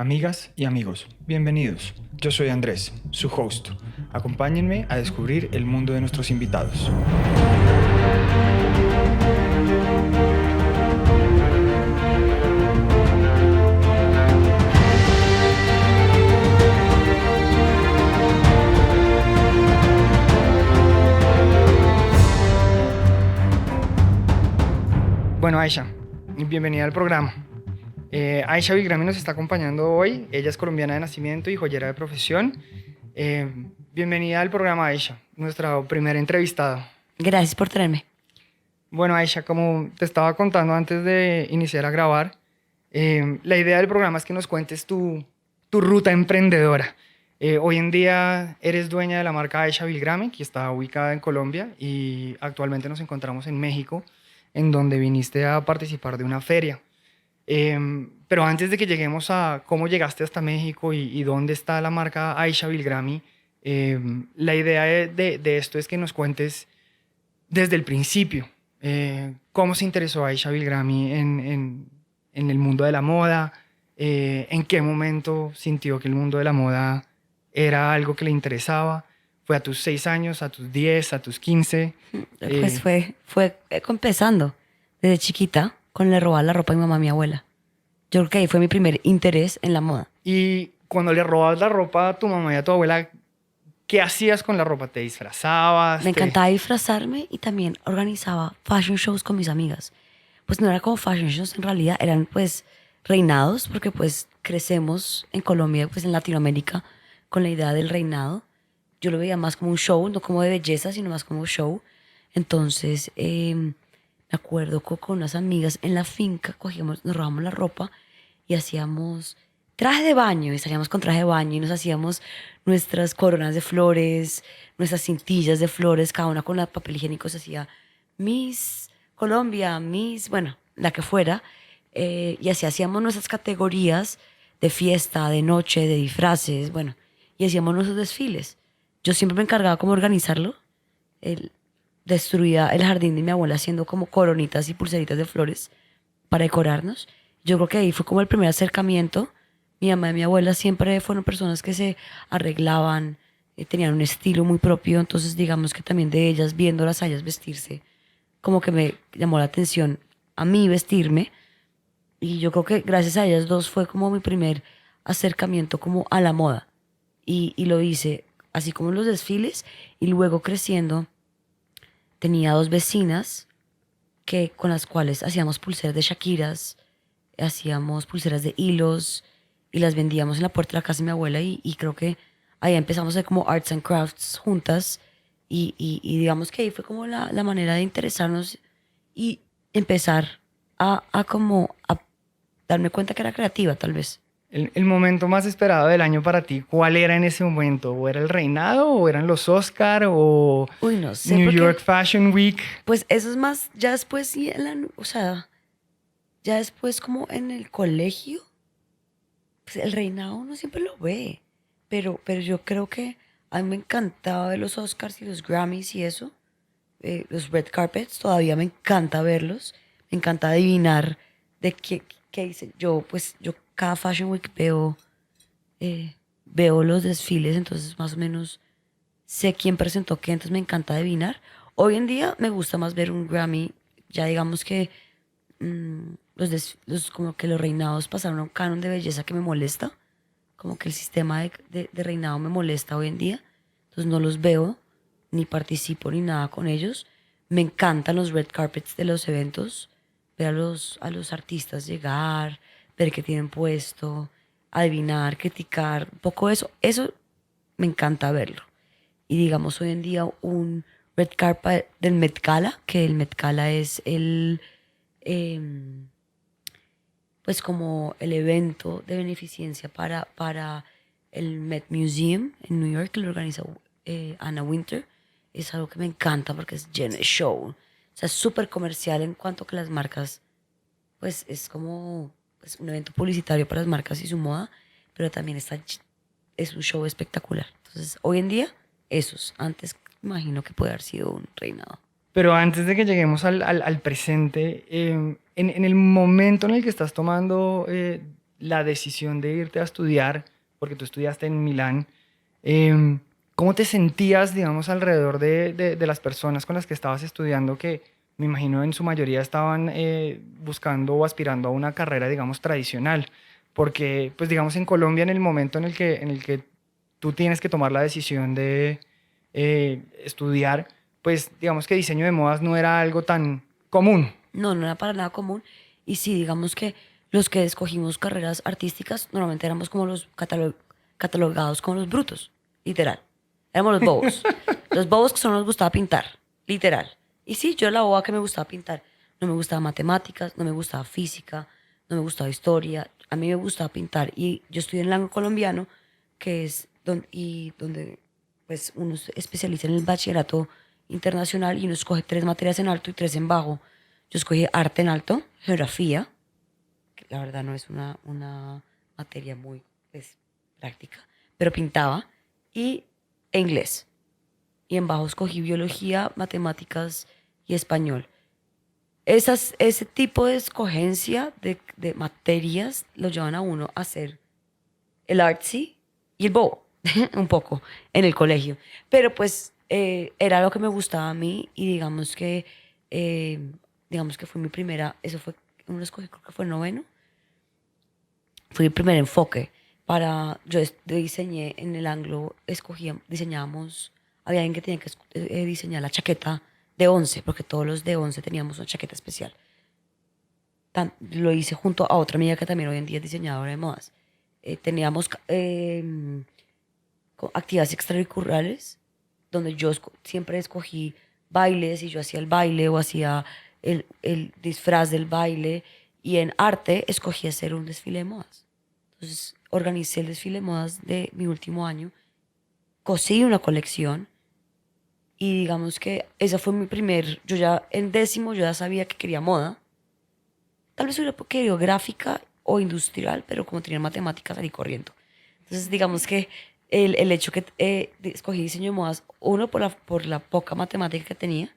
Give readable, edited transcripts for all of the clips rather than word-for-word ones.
Amigas y amigos, bienvenidos. Yo soy Andrés, su host. Acompáñenme a descubrir el mundo de nuestros invitados. Bueno, Aisha, bienvenida al programa. Aisha Bilgrami nos está acompañando hoy. Ella es colombiana de nacimiento y joyera de profesión. Bienvenida al programa, Aisha, nuestra primera entrevistada. Gracias por tenerme. Bueno, Aisha, como te estaba contando antes de iniciar a grabar, la idea del programa es que nos cuentes tu ruta emprendedora. Hoy en día eres dueña de la marca Aisha Bilgrami, que está ubicada en Colombia, y actualmente nos encontramos en México, en donde viniste a participar de una feria. Pero antes de que lleguemos a cómo llegaste hasta México y dónde está la marca Aisha Bilgrami, la idea de esto es que nos cuentes desde el principio cómo se interesó Aisha Bilgrami en el mundo de la moda, en qué momento sintió que el mundo de la moda era algo que le interesaba. ¿Fue a tus 6 años, a tus 10, a tus 15? Pues fue empezando desde chiquita con le robar la ropa a mi mamá y mi abuela. Yo creo que ahí fue mi primer interés en la moda. Y cuando le robabas la ropa a tu mamá y a tu abuela, ¿qué hacías con la ropa? ¿Te disfrazabas? Me encantaba disfrazarme y también organizaba fashion shows con mis amigas. Pues no era como fashion shows, en realidad eran pues reinados, porque pues crecemos en Colombia, pues en Latinoamérica, con la idea del reinado. Yo lo veía más como un show, no como de belleza, sino más como show. Entonces, me acuerdo que con unas amigas en la finca nos robamos la ropa y hacíamos traje de baño, y salíamos con traje de baño y nos hacíamos nuestras coronas de flores, nuestras cintillas de flores, cada una con el papel higiénico se hacía Miss Colombia, Miss, bueno, la que fuera, y así hacíamos nuestras categorías de fiesta, de noche, de disfraces, bueno, y hacíamos nuestros desfiles. Yo siempre me encargaba como organizarlo, destruía el jardín de mi abuela haciendo como coronitas y pulseritas de flores para decorarnos. Yo creo que ahí fue como el primer acercamiento. Mi mamá y mi abuela siempre fueron personas que se arreglaban, tenían un estilo muy propio, entonces digamos que también de ellas, viéndolas a ellas vestirse, como que me llamó la atención a mí vestirme, y yo creo que gracias a ellas dos fue como mi primer acercamiento como a la moda, y lo hice así como en los desfiles, y luego creciendo tenía dos vecinas con las cuales hacíamos pulseras de Shakiras, hacíamos pulseras de hilos y las vendíamos en la puerta de la casa de mi abuela, y creo que ahí empezamos a hacer como arts and crafts juntas, y digamos que ahí fue como la manera de interesarnos y empezar a darme cuenta que era creativa tal vez. El momento más esperado del año para ti, ¿cuál era en ese momento? ¿O era el reinado? ¿O eran los Oscar? ¿O Uy, no sé, New York Fashion Week? Pues eso es más, ya después sí, o sea, ya después como en el colegio, pues el reinado uno siempre lo ve, pero yo creo que a mí me encantaba ver los Oscars y los Grammys y eso, los red carpets, todavía me encanta verlos, me encanta adivinar de qué hice. Yo cada Fashion Week veo los desfiles, entonces más o menos sé quién presentó qué, entonces me encanta adivinar. Hoy en día me gusta más ver un Grammy, ya digamos que como que los reinados pasaron a un canon de belleza que me molesta, como que el sistema de reinado me molesta hoy en día, entonces no los veo, ni participo ni nada con ellos. Me encantan los red carpets de los eventos, ver a los artistas llegar, ver qué tienen puesto, adivinar, criticar, un poco eso me encanta verlo. Y digamos hoy en día un red carpet del Met Gala, que el Met Gala es pues como el evento de beneficencia para el Met Museum en New York, que lo organiza Anna Winter. Es algo que me encanta porque es lleno de show. O sea, es súper comercial en cuanto que las marcas, pues es como pues, un evento publicitario para las marcas y su moda, pero también es un show espectacular. Entonces, hoy en día, antes imagino que puede haber sido un reinado. Pero antes de que lleguemos al presente, en el momento en el que estás tomando la decisión de irte a estudiar, porque tú estudiaste en Milán, eh, ¿cómo te sentías, digamos, alrededor de las personas con las que estabas estudiando que me imagino en su mayoría estaban buscando o aspirando a una carrera, digamos, tradicional? Porque, pues, digamos, en Colombia, en el momento en el que tú tienes que tomar la decisión de estudiar, pues, digamos que diseño de modas no era algo tan común. No, no era para nada común. Y sí, digamos que los que escogimos carreras artísticas normalmente éramos como los catalogados como los brutos, literal. Éramos los bobos. Los bobos que solo nos gustaba pintar, literal. Y sí, yo era la boba que me gustaba pintar. No me gustaba matemáticas, no me gustaba física, no me gustaba historia. A mí me gustaba pintar. Y yo estudié en el anglo colombiano, que es donde pues uno se especializa en el bachillerato internacional y uno escoge 3 materias en alto y 3 en bajo. Yo escogí arte en alto, geografía, que la verdad no es una materia muy pues, práctica, pero pintaba, y inglés. Y en bajo escogí biología, matemáticas y español. Ese tipo de escogencia de materias lo llevan a uno a hacer el artsy y el bobo, un poco, en el colegio. Pero pues era lo que me gustaba a mí y eh, digamos que fue mi primera, eso fue, uno escogí, creo que fue el noveno, fue mi primer enfoque para, diseñé en el anglo, diseñábamos, había alguien que tenía que diseñar la chaqueta de 11, porque todos los de 11 teníamos una chaqueta especial. Lo hice junto a otra amiga que también hoy en día es diseñadora de modas. Teníamos actividades extracurriculares donde yo siempre escogí bailes y yo hacía el baile o hacía el disfraz del baile y en arte escogí hacer un desfile de modas. Entonces organicé el desfile de modas de mi último año, cosí una colección y digamos que esa fue mi primer, yo ya en décimo yo ya sabía que quería moda. Tal vez hubiera querido gráfica o industrial, pero como tenía matemáticas salí corriendo. Entonces, digamos que el hecho que escogí diseño de modas, uno, por la poca matemática que tenía,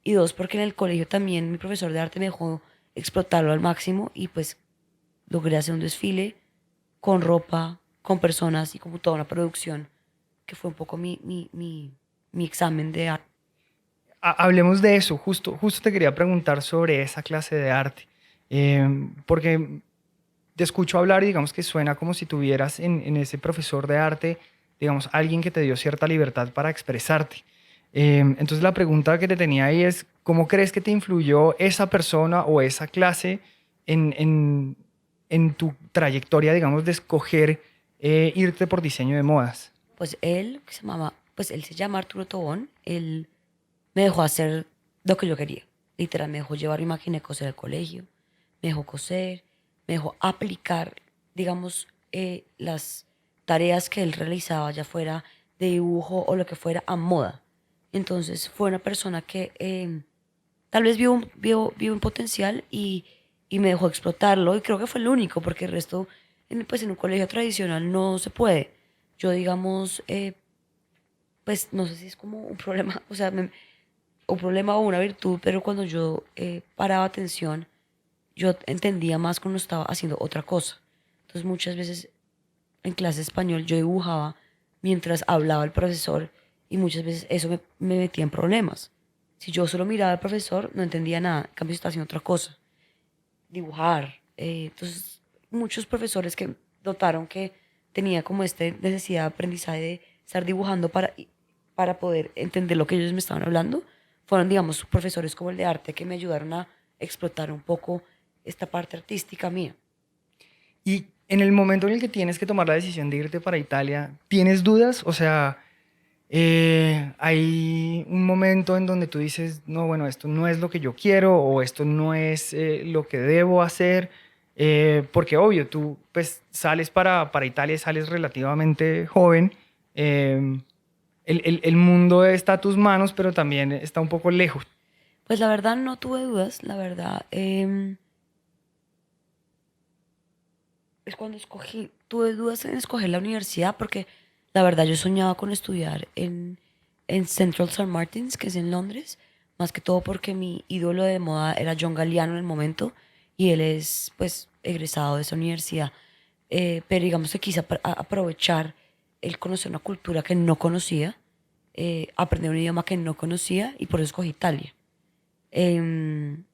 y dos, porque en el colegio también mi profesor de arte me dejó explotarlo al máximo y pues logré hacer un desfile con ropa, con personas y como toda una producción, que fue un poco mi examen de arte. Hablemos de eso, justo te quería preguntar sobre esa clase de arte, porque te escucho hablar y digamos que suena como si tuvieras en ese profesor de arte, digamos, alguien que te dio cierta libertad para expresarte. Entonces la pregunta que te tenía ahí es, ¿cómo crees que te influyó esa persona o esa clase en tu trayectoria, digamos, de escoger irte por diseño de modas? Pues pues él se llama Arturo Tobón, él me dejó hacer lo que yo quería. Literal, me dejó llevar mi máquina de coser al colegio, me dejó coser, me dejó aplicar, digamos, las tareas que él realizaba, ya fuera de dibujo o lo que fuera, a moda. Entonces fue una persona que tal vez vio un potencial y me dejó explotarlo y creo que fue el único, porque el resto, pues en un colegio tradicional no se puede. Yo, digamos, pues no sé si es como un problema, o sea, un problema o una virtud, pero cuando yo paraba atención, yo entendía más cuando estaba haciendo otra cosa. Entonces muchas veces en clase de español yo dibujaba mientras hablaba el profesor y muchas veces eso me metía en problemas. Si yo solo miraba al profesor, no entendía nada, en cambio estaba haciendo otra cosa, dibujar. Entonces muchos profesores que notaron que tenía como esta necesidad de aprendizaje de estar dibujando para poder entender lo que ellos me estaban hablando, fueron, digamos, profesores como el de arte que me ayudaron a explotar un poco esta parte artística mía. Y en el momento en el que tienes que tomar la decisión de irte para Italia, ¿tienes dudas? O sea, hay un momento en donde tú dices, no, bueno, esto no es lo que yo quiero o esto no es lo que debo hacer, porque obvio, tú pues sales para Italia y sales relativamente joven, eh, el mundo está a tus manos, pero también está un poco lejos. Pues la verdad no tuve dudas, la verdad. Es cuando tuve dudas en escoger la universidad porque la verdad yo soñaba con estudiar en Central St. Martins, que es en Londres, más que todo porque mi ídolo de moda era John Galliano en el momento y él es pues egresado de esa universidad. pero digamos que quise aprovechar el conocer una cultura que no conocía, aprender un idioma que no conocía y por eso escogí Italia. Em,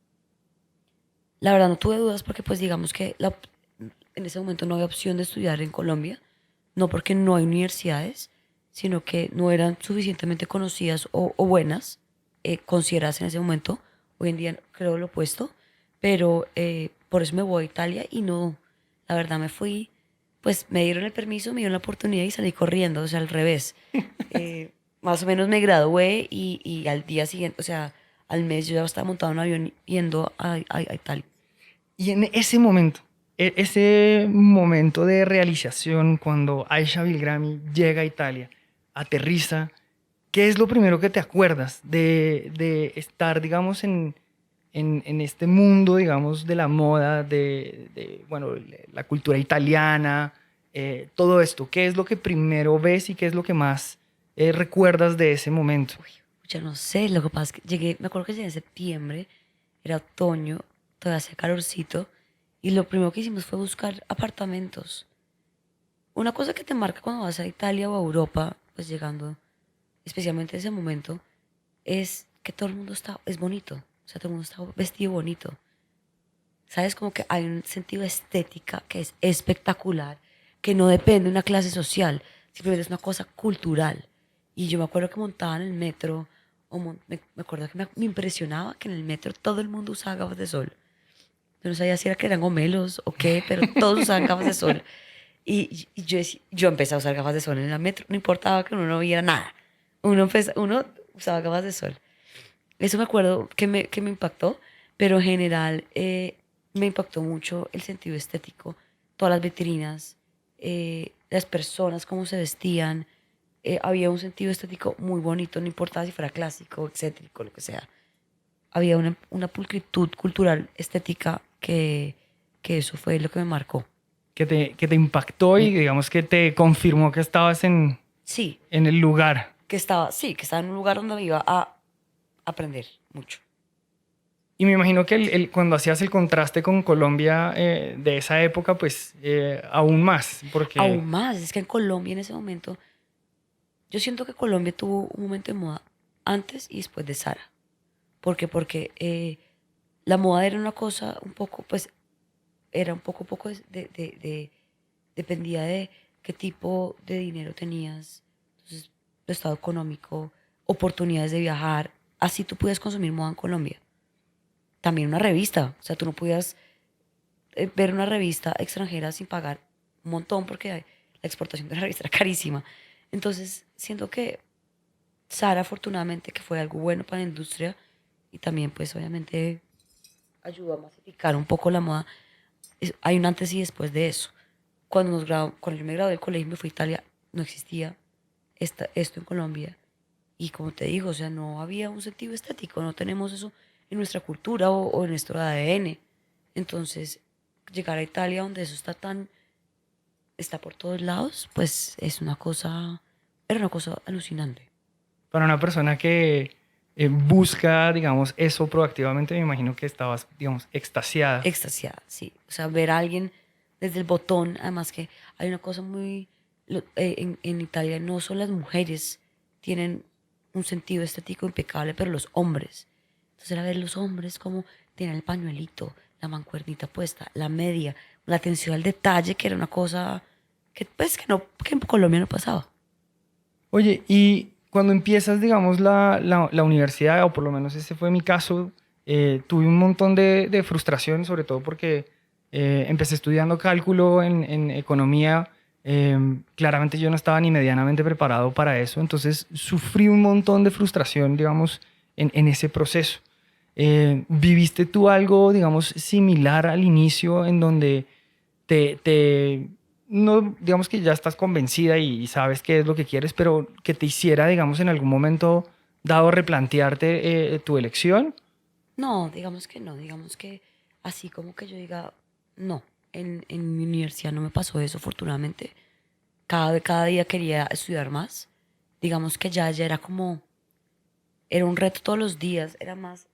la verdad no tuve dudas porque pues digamos que en ese momento no había opción de estudiar en Colombia, no porque no hay universidades, sino que no eran suficientemente conocidas o buenas, consideradas en ese momento. Hoy en día creo lo opuesto, pero por eso me voy a Italia y no, la verdad me fui, pues me dieron el permiso, me dieron la oportunidad y salí corriendo, o sea, al revés. Más o menos me gradué y al día siguiente, o sea, al mes yo ya estaba montado en un avión yendo a Italia. Y en ese momento de realización, cuando Aisha Bilgrami llega a Italia, aterriza, ¿qué es lo primero que te acuerdas de estar, digamos, en este mundo, digamos, de la moda, bueno, la cultura italiana, todo esto? ¿Qué es lo que primero ves y qué es lo que más recuerdas de ese momento? Ya no sé, lo que pasa es que llegué, me acuerdo que llegué en septiembre, era otoño, todavía hacía calorcito, y lo primero que hicimos fue buscar apartamentos. Una cosa que te marca cuando vas a Italia o a Europa, pues llegando, especialmente en ese momento, es que todo el mundo es bonito, o sea, todo el mundo está vestido bonito. ¿Sabes? Como que hay un sentido de estética que es espectacular, que no depende de una clase social, simplemente es una cosa cultural. Y yo me acuerdo que montaba en el metro, me acuerdo que me impresionaba que en el metro todo el mundo usaba gafas de sol. Yo no sabía si era que eran gomelos o qué, pero todos usaban gafas de sol. Y yo empecé a usar gafas de sol en el metro, no importaba que uno no viera nada. Uno usaba gafas de sol. Eso me acuerdo que me impactó, pero en general me impactó mucho el sentido estético, todas las vitrinas, las personas, cómo se vestían. Había un sentido estético muy bonito, no importaba si fuera clásico, excéntrico, lo que sea. Había una pulcritud cultural, estética, que eso fue lo que me marcó. Que te impactó y digamos que te confirmó que estabas Sí, en el lugar. sí, que estaba en un lugar donde me iba a aprender mucho. Y me imagino que cuando hacías el contraste con Colombia de esa época, pues aún más, porque Aún más, es que en Colombia en ese momento, yo siento que Colombia tuvo un momento de moda antes y después de Sara. ¿Por qué? Porque la moda era una cosa un poco, pues, era un poco dependía de qué tipo de dinero tenías, entonces, tu estado económico, oportunidades de viajar, así tú puedes consumir moda en Colombia. También una revista, o sea, tú no podías ver una revista extranjera sin pagar un montón porque la exportación de la revista era carísima. Entonces, siento que Sara, afortunadamente, que fue algo bueno para la industria y también, pues, obviamente, ayudó a masificar un poco la moda. Hay un antes y después de eso. Cuando yo me gradué del colegio y me fui a Italia, no existía esto en Colombia. Y como te digo, o sea, no había un sentido estético, no tenemos eso en nuestra cultura o en nuestro ADN. Entonces, llegar a Italia donde eso está por todos lados, pues era una cosa alucinante. para una persona que busca, digamos, eso proactivamente, me imagino que estabas, digamos, extasiada. Extasiada, sí. O sea, ver a alguien desde el botón, además que hay una cosa en Italia no solo las mujeres tienen un sentido estético impecable, pero los hombres. Entonces era ver los hombres como tienen el pañuelito, la mancuernita puesta, la media, la atención al detalle, que era una cosa que pues que en Colombia no pasaba. Oye, y cuando empiezas, digamos, la universidad, o por lo menos ese fue mi caso, tuve un montón de frustración, sobre todo porque empecé estudiando cálculo en economía. Claramente yo no estaba ni medianamente preparado para eso, entonces sufrí un montón de frustración, digamos, en ese proceso. ¿Viviste tú algo, digamos, similar al inicio en donde no, digamos que ya estás convencida y sabes qué es lo que quieres, pero que te hiciera, digamos, en algún momento dado replantearte tu elección? No, digamos que así como que yo diga, no, en mi universidad no me pasó eso, afortunadamente. Cada día quería estudiar más. Digamos que ya era como, era un reto todos los días, era más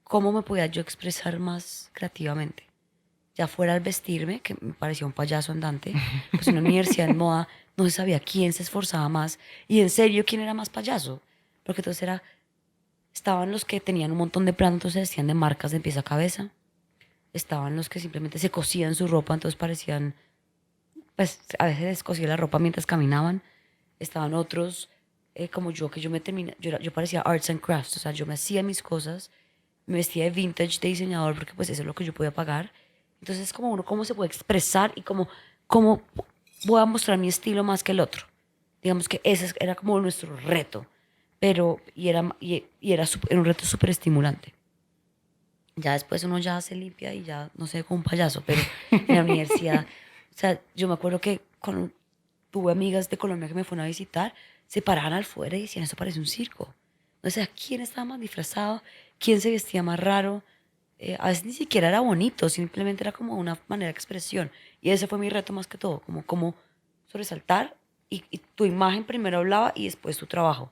cómo me podía yo expresar más creativamente. Ya fuera al vestirme, que me parecía un payaso andante, pues en una universidad en moda no se sabía quién se esforzaba más y en serio quién era más payaso. Porque entonces estaban los que tenían un montón de plata, entonces se vestían de marcas de pies a cabeza. Estaban los que simplemente se cosían su ropa, entonces parecían, pues a veces les cosía la ropa mientras caminaban. Estaban otros como yo, que yo me terminé, yo parecía arts and crafts, o sea, yo me hacía mis cosas, me vestía de vintage, de diseñador, porque pues eso es lo que yo podía pagar. Entonces, como uno, cómo se puede expresar y cómo voy a mostrar mi estilo más que el otro. Digamos que ese era como nuestro reto, pero, era un reto súper estimulante. Ya después uno ya se limpia y ya no sé, como un payaso, pero en la universidad, o sea, yo me acuerdo que cuando tuve amigas de Colombia que me fueron a visitar, se paraban al fuera y decían, eso parece un circo. O sea, ¿quién estaba más disfrazado? ¿Quién se vestía más raro? A veces ni siquiera era bonito, simplemente era como una manera de expresión. Y ese fue mi reto más que todo, como sobresaltar y tu imagen primero hablaba y después tu trabajo.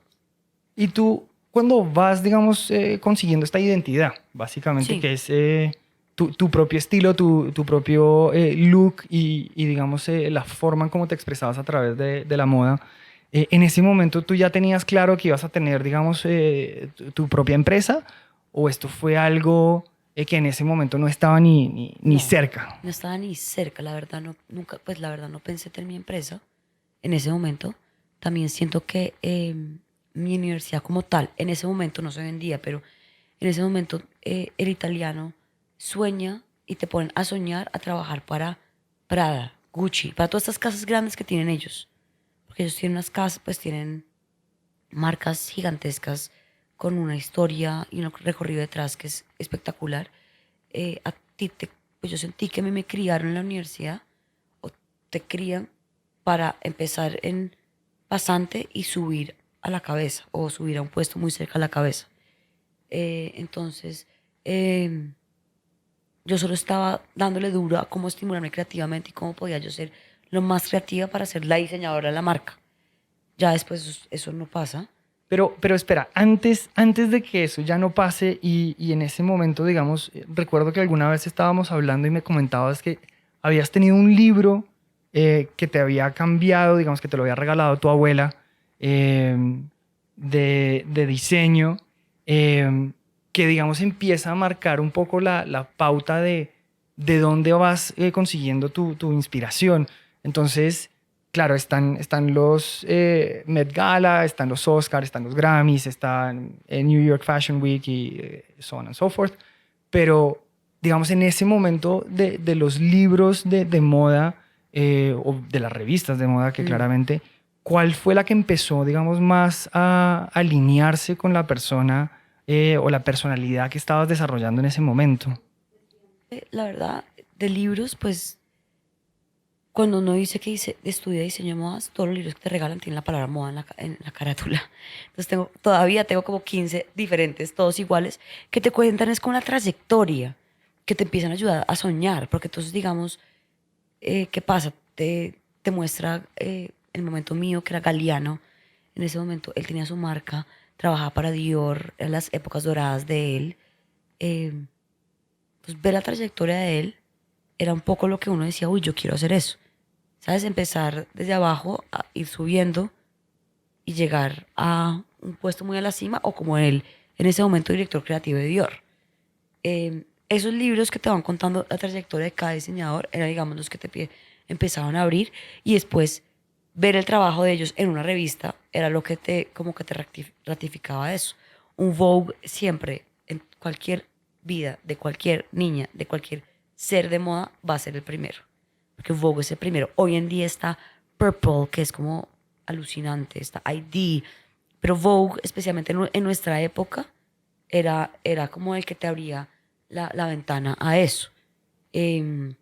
Y tú, cuando vas, digamos, consiguiendo esta identidad, básicamente, Sí. que es tu propio estilo, tu propio look y digamos, la forma en cómo te expresabas a través de la moda, en ese momento tú ya tenías claro que ibas a tener, digamos, tu propia empresa, o esto fue algo que en ese momento no estaba ni No, cerca. no estaba ni cerca, la verdad no, nunca, pues la verdad no pensé tener mi empresa en ese momento. También siento que mi universidad como tal, en ese momento no se vendía, pero en ese momento el italiano sueña y te ponen a soñar a trabajar para Prada, Gucci, para todas estas casas grandes que tienen ellos. Porque ellos tienen unas casas, pues tienen marcas gigantescas con una historia y un recorrido detrás que es espectacular. A ti pues yo sentí que me criaron en la universidad o te crían para empezar en pasante y subir a la cabeza o subir a un puesto muy cerca a la cabeza. Entonces, yo solo estaba dándole duro a cómo estimularme creativamente y cómo podía yo ser lo más creativa para ser la diseñadora de la marca. Ya después eso no pasa. Pero espera, antes de que eso ya no pase y en ese momento, digamos, recuerdo que alguna vez estábamos hablando y me comentabas que habías tenido un libro que te había cambiado, digamos, que te lo había regalado tu abuela, eh, de diseño, que, digamos, empieza a marcar un poco la pauta de dónde vas consiguiendo tu inspiración. Entonces, claro, están los Met Gala, están los Oscars, están los Grammys, están New York Fashion Week y so on and so forth. Pero, digamos, en ese momento de los libros de moda o de las revistas de moda, que Mm. claramente, ¿cuál fue la que empezó, digamos, más a alinearse con la persona o la personalidad que estabas desarrollando en ese momento? La verdad, de libros, pues cuando uno dice que estudia diseño de modas, todos los libros que te regalan tienen la palabra moda en la carátula. Entonces todavía tengo como 15 diferentes, todos iguales, que te cuentan es con la trayectoria, que te empiezan a ayudar a soñar, porque entonces digamos, ¿qué pasa? Te muestra el momento mío, que era Galeano. En ese momento él tenía su marca, trabajaba para Dior, en las épocas doradas de él. Eh, pues ver la trayectoria de él era un poco lo que uno decía, uy, yo quiero hacer eso. ¿Sabes? Empezar desde abajo, a ir subiendo y llegar a un puesto muy a la cima, o como él, en ese momento, director creativo de Dior. Esos libros que te van contando la trayectoria de cada diseñador eran, digamos, los que empezaban a abrir, y después ver el trabajo de ellos en una revista era lo que como que te ratificaba eso. Un Vogue siempre, en cualquier vida de cualquier niña, de cualquier ser de moda, va a ser el primero. Porque Vogue es el primero. Hoy en día está Purple, que es como alucinante, está ID, pero Vogue, especialmente en nuestra época, era como el que te abría la ventana a eso. Eh,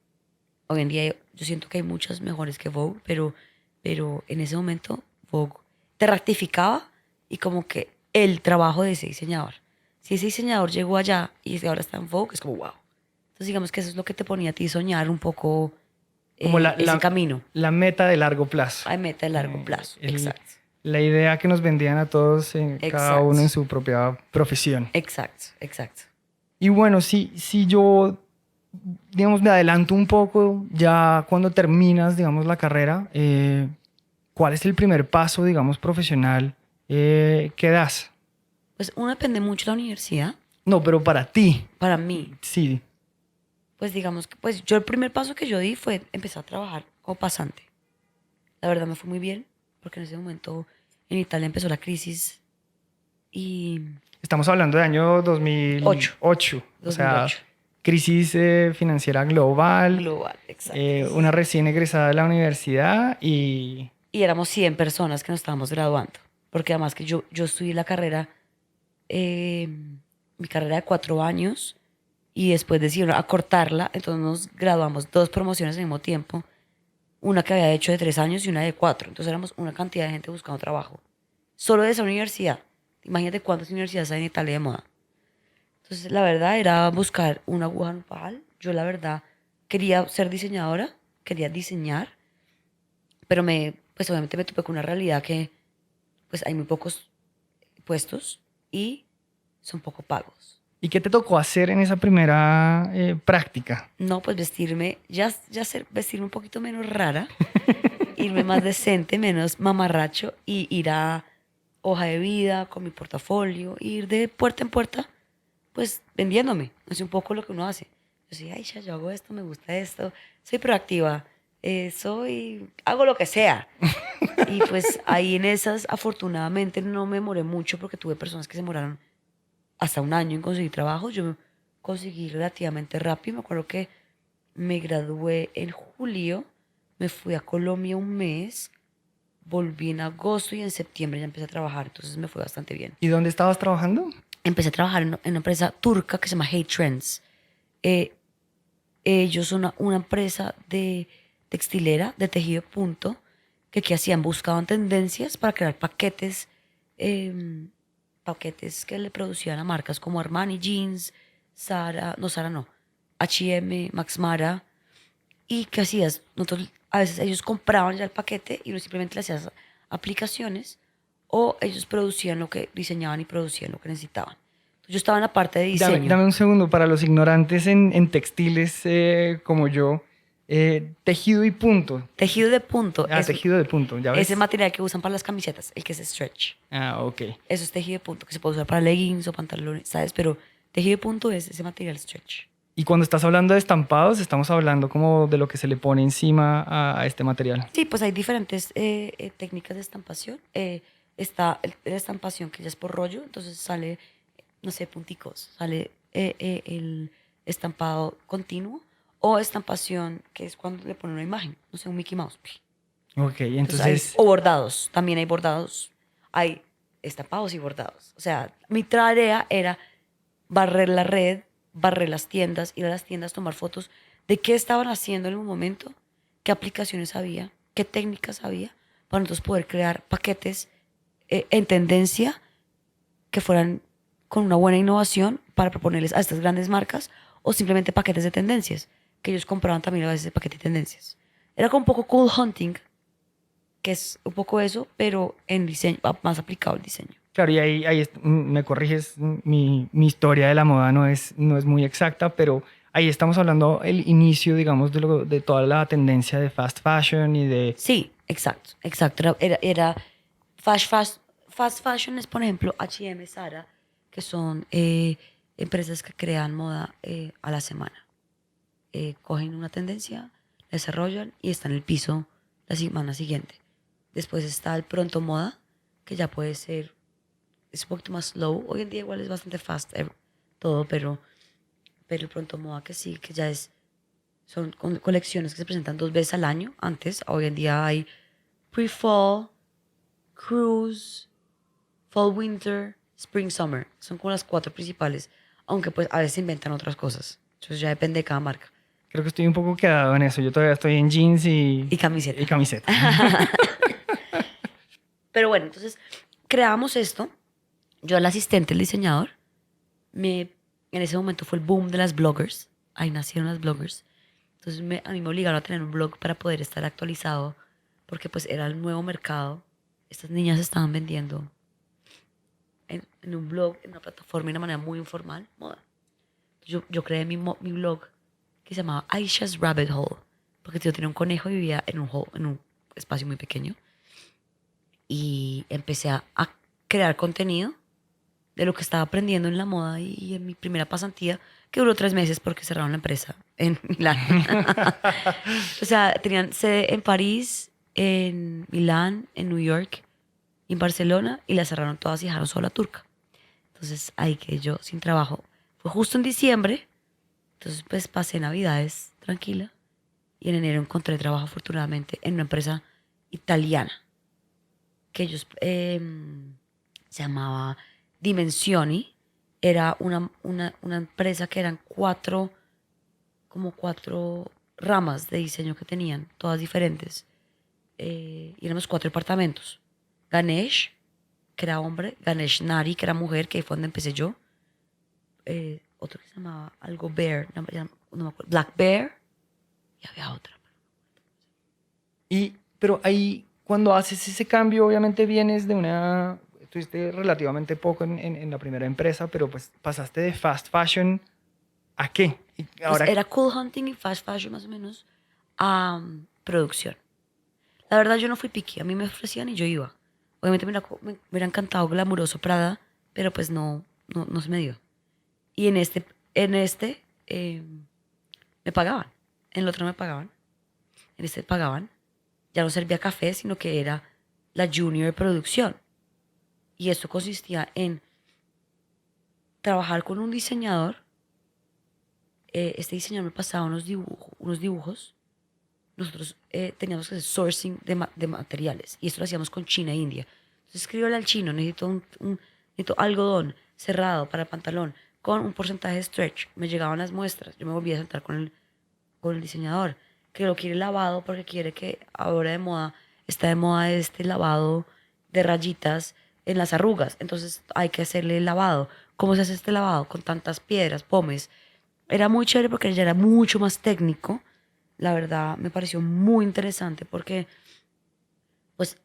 Hoy en día yo siento que hay muchas mejores que Vogue, pero en ese momento Vogue te ratificaba y como que el trabajo de ese diseñador. Si ese diseñador llegó allá y ahora está en Vogue, es como wow. Entonces digamos que eso es lo que te ponía a ti soñar un poco Como ese camino. la meta de largo plazo. Hay meta de largo Eh, plazo. el- Exacto. la idea que nos vendían a todos, cada uno Exacto. en su propia profesión. Exacto. Exacto. Y bueno, si yo digamos, me adelanto un poco, ya cuando terminas, digamos, la carrera, ¿cuál es el primer paso, digamos, profesional que das? Pues uno depende mucho de la universidad. No, pero para ti, Para mí, sí. pues digamos que pues yo el primer paso que yo di fue empezar a trabajar como pasante. La verdad me fue muy bien, porque en ese momento en Italia empezó la crisis y Estamos hablando de año ocho, 2008, o sea, 2008. crisis financiera global, Global, exacto. una recién egresada de la universidad y Y éramos 100 personas que nos estábamos graduando, porque además que yo estudié la carrera, eh, mi carrera de 4 años, y después decidieron acortarla, entonces nos graduamos 2 promociones al mismo tiempo, una que había hecho de 3 años y una de 4. Entonces éramos una cantidad de gente buscando trabajo. Solo de esa universidad. Imagínate cuántas universidades hay en Italia de moda. Entonces, la verdad era buscar una aguja en un pajar. Yo, la verdad, quería ser diseñadora, quería diseñar, pero pues obviamente me topé con una realidad que, pues hay muy pocos puestos y son poco pagos. ¿y qué te tocó hacer en esa primera práctica? No, pues vestirme, vestirme un poquito menos rara, irme más decente, menos mamarracho y ir a hoja de vida con mi portafolio, ir de puerta en puerta, pues vendiéndome. Es un poco lo que uno hace. Yo soy, ay, ya, yo hago esto, me gusta esto, soy proactiva, hago lo que sea. Y pues ahí en esas, afortunadamente, no me demoré mucho porque tuve personas que se demoraron hasta un año en conseguir trabajo. Yo conseguí relativamente rápido. Me acuerdo que me gradué en julio, me fui a Colombia un mes, volví en agosto y en septiembre ya empecé a trabajar. Entonces me fue bastante bien. ¿Y dónde estabas trabajando? Empecé a trabajar en una empresa turca que se llama Hey Trends. Eh, Ellos son una empresa de textilera, de tejido de punto, que hacían, buscaban tendencias para crear paquetes que le producían a marcas como Armani Jeans, Zara no, H&M, Max Mara. ¿Y qué hacías? Nosotros, a veces ellos compraban ya el paquete y uno simplemente le hacías aplicaciones, o ellos producían lo que diseñaban y producían lo que necesitaban. Entonces, yo estaba en la parte de diseño. Dame un segundo, para los ignorantes en textiles como yo, tejido y punto. Tejido de punto Ah, es tejido de punto, ¿ya ese ves? material que usan para las camisetas, el que es stretch. Ah, ok. Eso es tejido de punto, que se puede usar para leggings o pantalones, ¿sabes? Pero tejido de punto es ese material stretch. Y cuando estás hablando de estampados, estamos hablando como de lo que se le pone encima a este material. Sí, pues hay diferentes técnicas de estampación. Está la estampación que ya es por rollo, entonces sale, no sé, punticos, sale el estampado continuo, o estampación que es cuando le ponen una imagen, no sé, un Mickey Mouse. Ok, Entonces entonces, o bordados, también hay bordados, hay estampados y bordados. O sea, mi tarea era barrer la red, barrer las tiendas, ir a las tiendas, tomar fotos de qué estaban haciendo en un momento, qué aplicaciones había, qué técnicas había, para nosotros poder crear paquetes en tendencia que fueran con una buena innovación para proponerles a estas grandes marcas, o simplemente paquetes de tendencias, que ellos compraban también a veces de paquete de tendencias. Era como un poco cool hunting, que es un poco eso, pero en diseño, más aplicado al diseño. claro, y me corriges, mi historia de la moda no es muy exacta, pero ahí estamos hablando el inicio, digamos, de toda la tendencia de fast fashion y de... Sí, exacto, exacto. Era fast fashion es, por ejemplo, H&M, Zara, que son empresas que crean moda a la semana. Cogen una tendencia, la desarrollan y está en el piso la semana siguiente. Después está el pronto moda, que ya puede ser, es un poquito más slow. Hoy en día igual es bastante fast todo, pero el pronto moda que sí, que ya son colecciones que se presentan 2 veces al año. Antes, hoy en día hay pre-fall, cruise, fall winter, spring summer. Son como las 4 principales, aunque pues a veces inventan otras cosas. Entonces ya depende de cada marca. Creo que estoy un poco quedado en eso. Yo todavía estoy en jeans Y camiseta. y camiseta. Pero bueno, entonces creamos esto. Yo, el asistente, el diseñador, en ese momento fue el boom de las bloggers. Ahí nacieron las bloggers. Entonces a mí me obligaron a tener un blog para poder estar actualizado, porque pues era el nuevo mercado. Estas niñas estaban vendiendo en un blog, en una plataforma, de una manera muy informal, moda. Yo creé mi blog, que se llamaba Aisha's Rabbit Hole, porque yo tenía un conejo y vivía en un espacio muy pequeño. Y empecé a crear contenido de lo que estaba aprendiendo en la moda y en mi primera pasantía, que duró 3 meses porque cerraron la empresa en Milán. O sea, tenían sede en París, en Milán, en New York y en Barcelona, y la cerraron todas y dejaron solo a Turca. Entonces ahí quedé yo sin trabajo. Fue justo en diciembre, entonces pues pasé Navidades tranquila y en enero encontré trabajo afortunadamente en una empresa italiana que ellos se llamaba Dimensioni. Era una empresa que eran como cuatro ramas de diseño que tenían, todas diferentes. Y éramos 4 departamentos. Ganesh, que era hombre, Ganesh Nari, que era mujer, que ahí fue donde empecé yo. Otro que se llamaba algo Bear, no me acuerdo, Black Bear, y había otra. Pero ahí, cuando haces ese cambio, obviamente vienes de una... Estuviste relativamente poco en la primera empresa, pero pues pasaste de fast fashion ¿a qué? Y Pues ahora, era cool hunting y fast fashion más o menos a producción. La verdad yo no fui picky, a mí me ofrecían y yo iba. Obviamente me hubiera encantado glamuroso Prada, pero pues no se me dio. Y en este me pagaban, en el otro me pagaban, en este pagaban. Ya no servía café, sino que era la junior de producción. Y esto consistía en trabajar con un diseñador. Este diseñador me pasaba unos dibujos. Nosotros teníamos que hacer sourcing de materiales. Y esto lo hacíamos con China e India. Entonces escríbele al chino, necesito algodón cerrado para el pantalón con un porcentaje de stretch. Me llegaban las muestras. Yo me volvía a sentar con el diseñador, que lo quiere lavado porque quiere que ahora está de moda este lavado de rayitas en las arrugas. Entonces hay que hacerle el lavado. ¿Cómo se hace este lavado? Con tantas piedras, pomes. Era muy chévere porque ya era mucho más técnico. La verdad me pareció muy interesante porque pues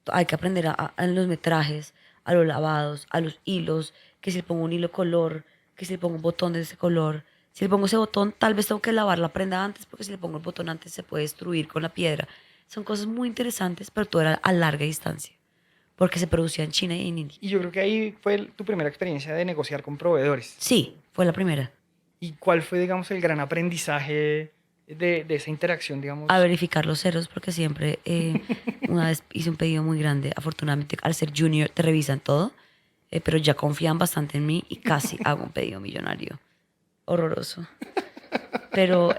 hay que aprender a los metrajes, a los lavados, a los hilos, que si le pongo un hilo color, que si le pongo un botón de ese color. Si le pongo ese botón, tal vez tengo que lavar la prenda antes, porque si le pongo el botón antes se puede destruir con la piedra. Son cosas muy interesantes, pero todo era a larga distancia, porque se producía en China y en India. y yo creo que ahí fue tu primera experiencia de negociar con proveedores. Sí, fue la primera. ¿Y cuál fue, digamos, el gran aprendizaje de esa interacción, A digamos? verificar los ceros, porque siempre, una vez hice un pedido muy grande, afortunadamente al ser junior te revisan todo, pero ya confían bastante en mí y casi hago un pedido millonario. Horroroso. Pero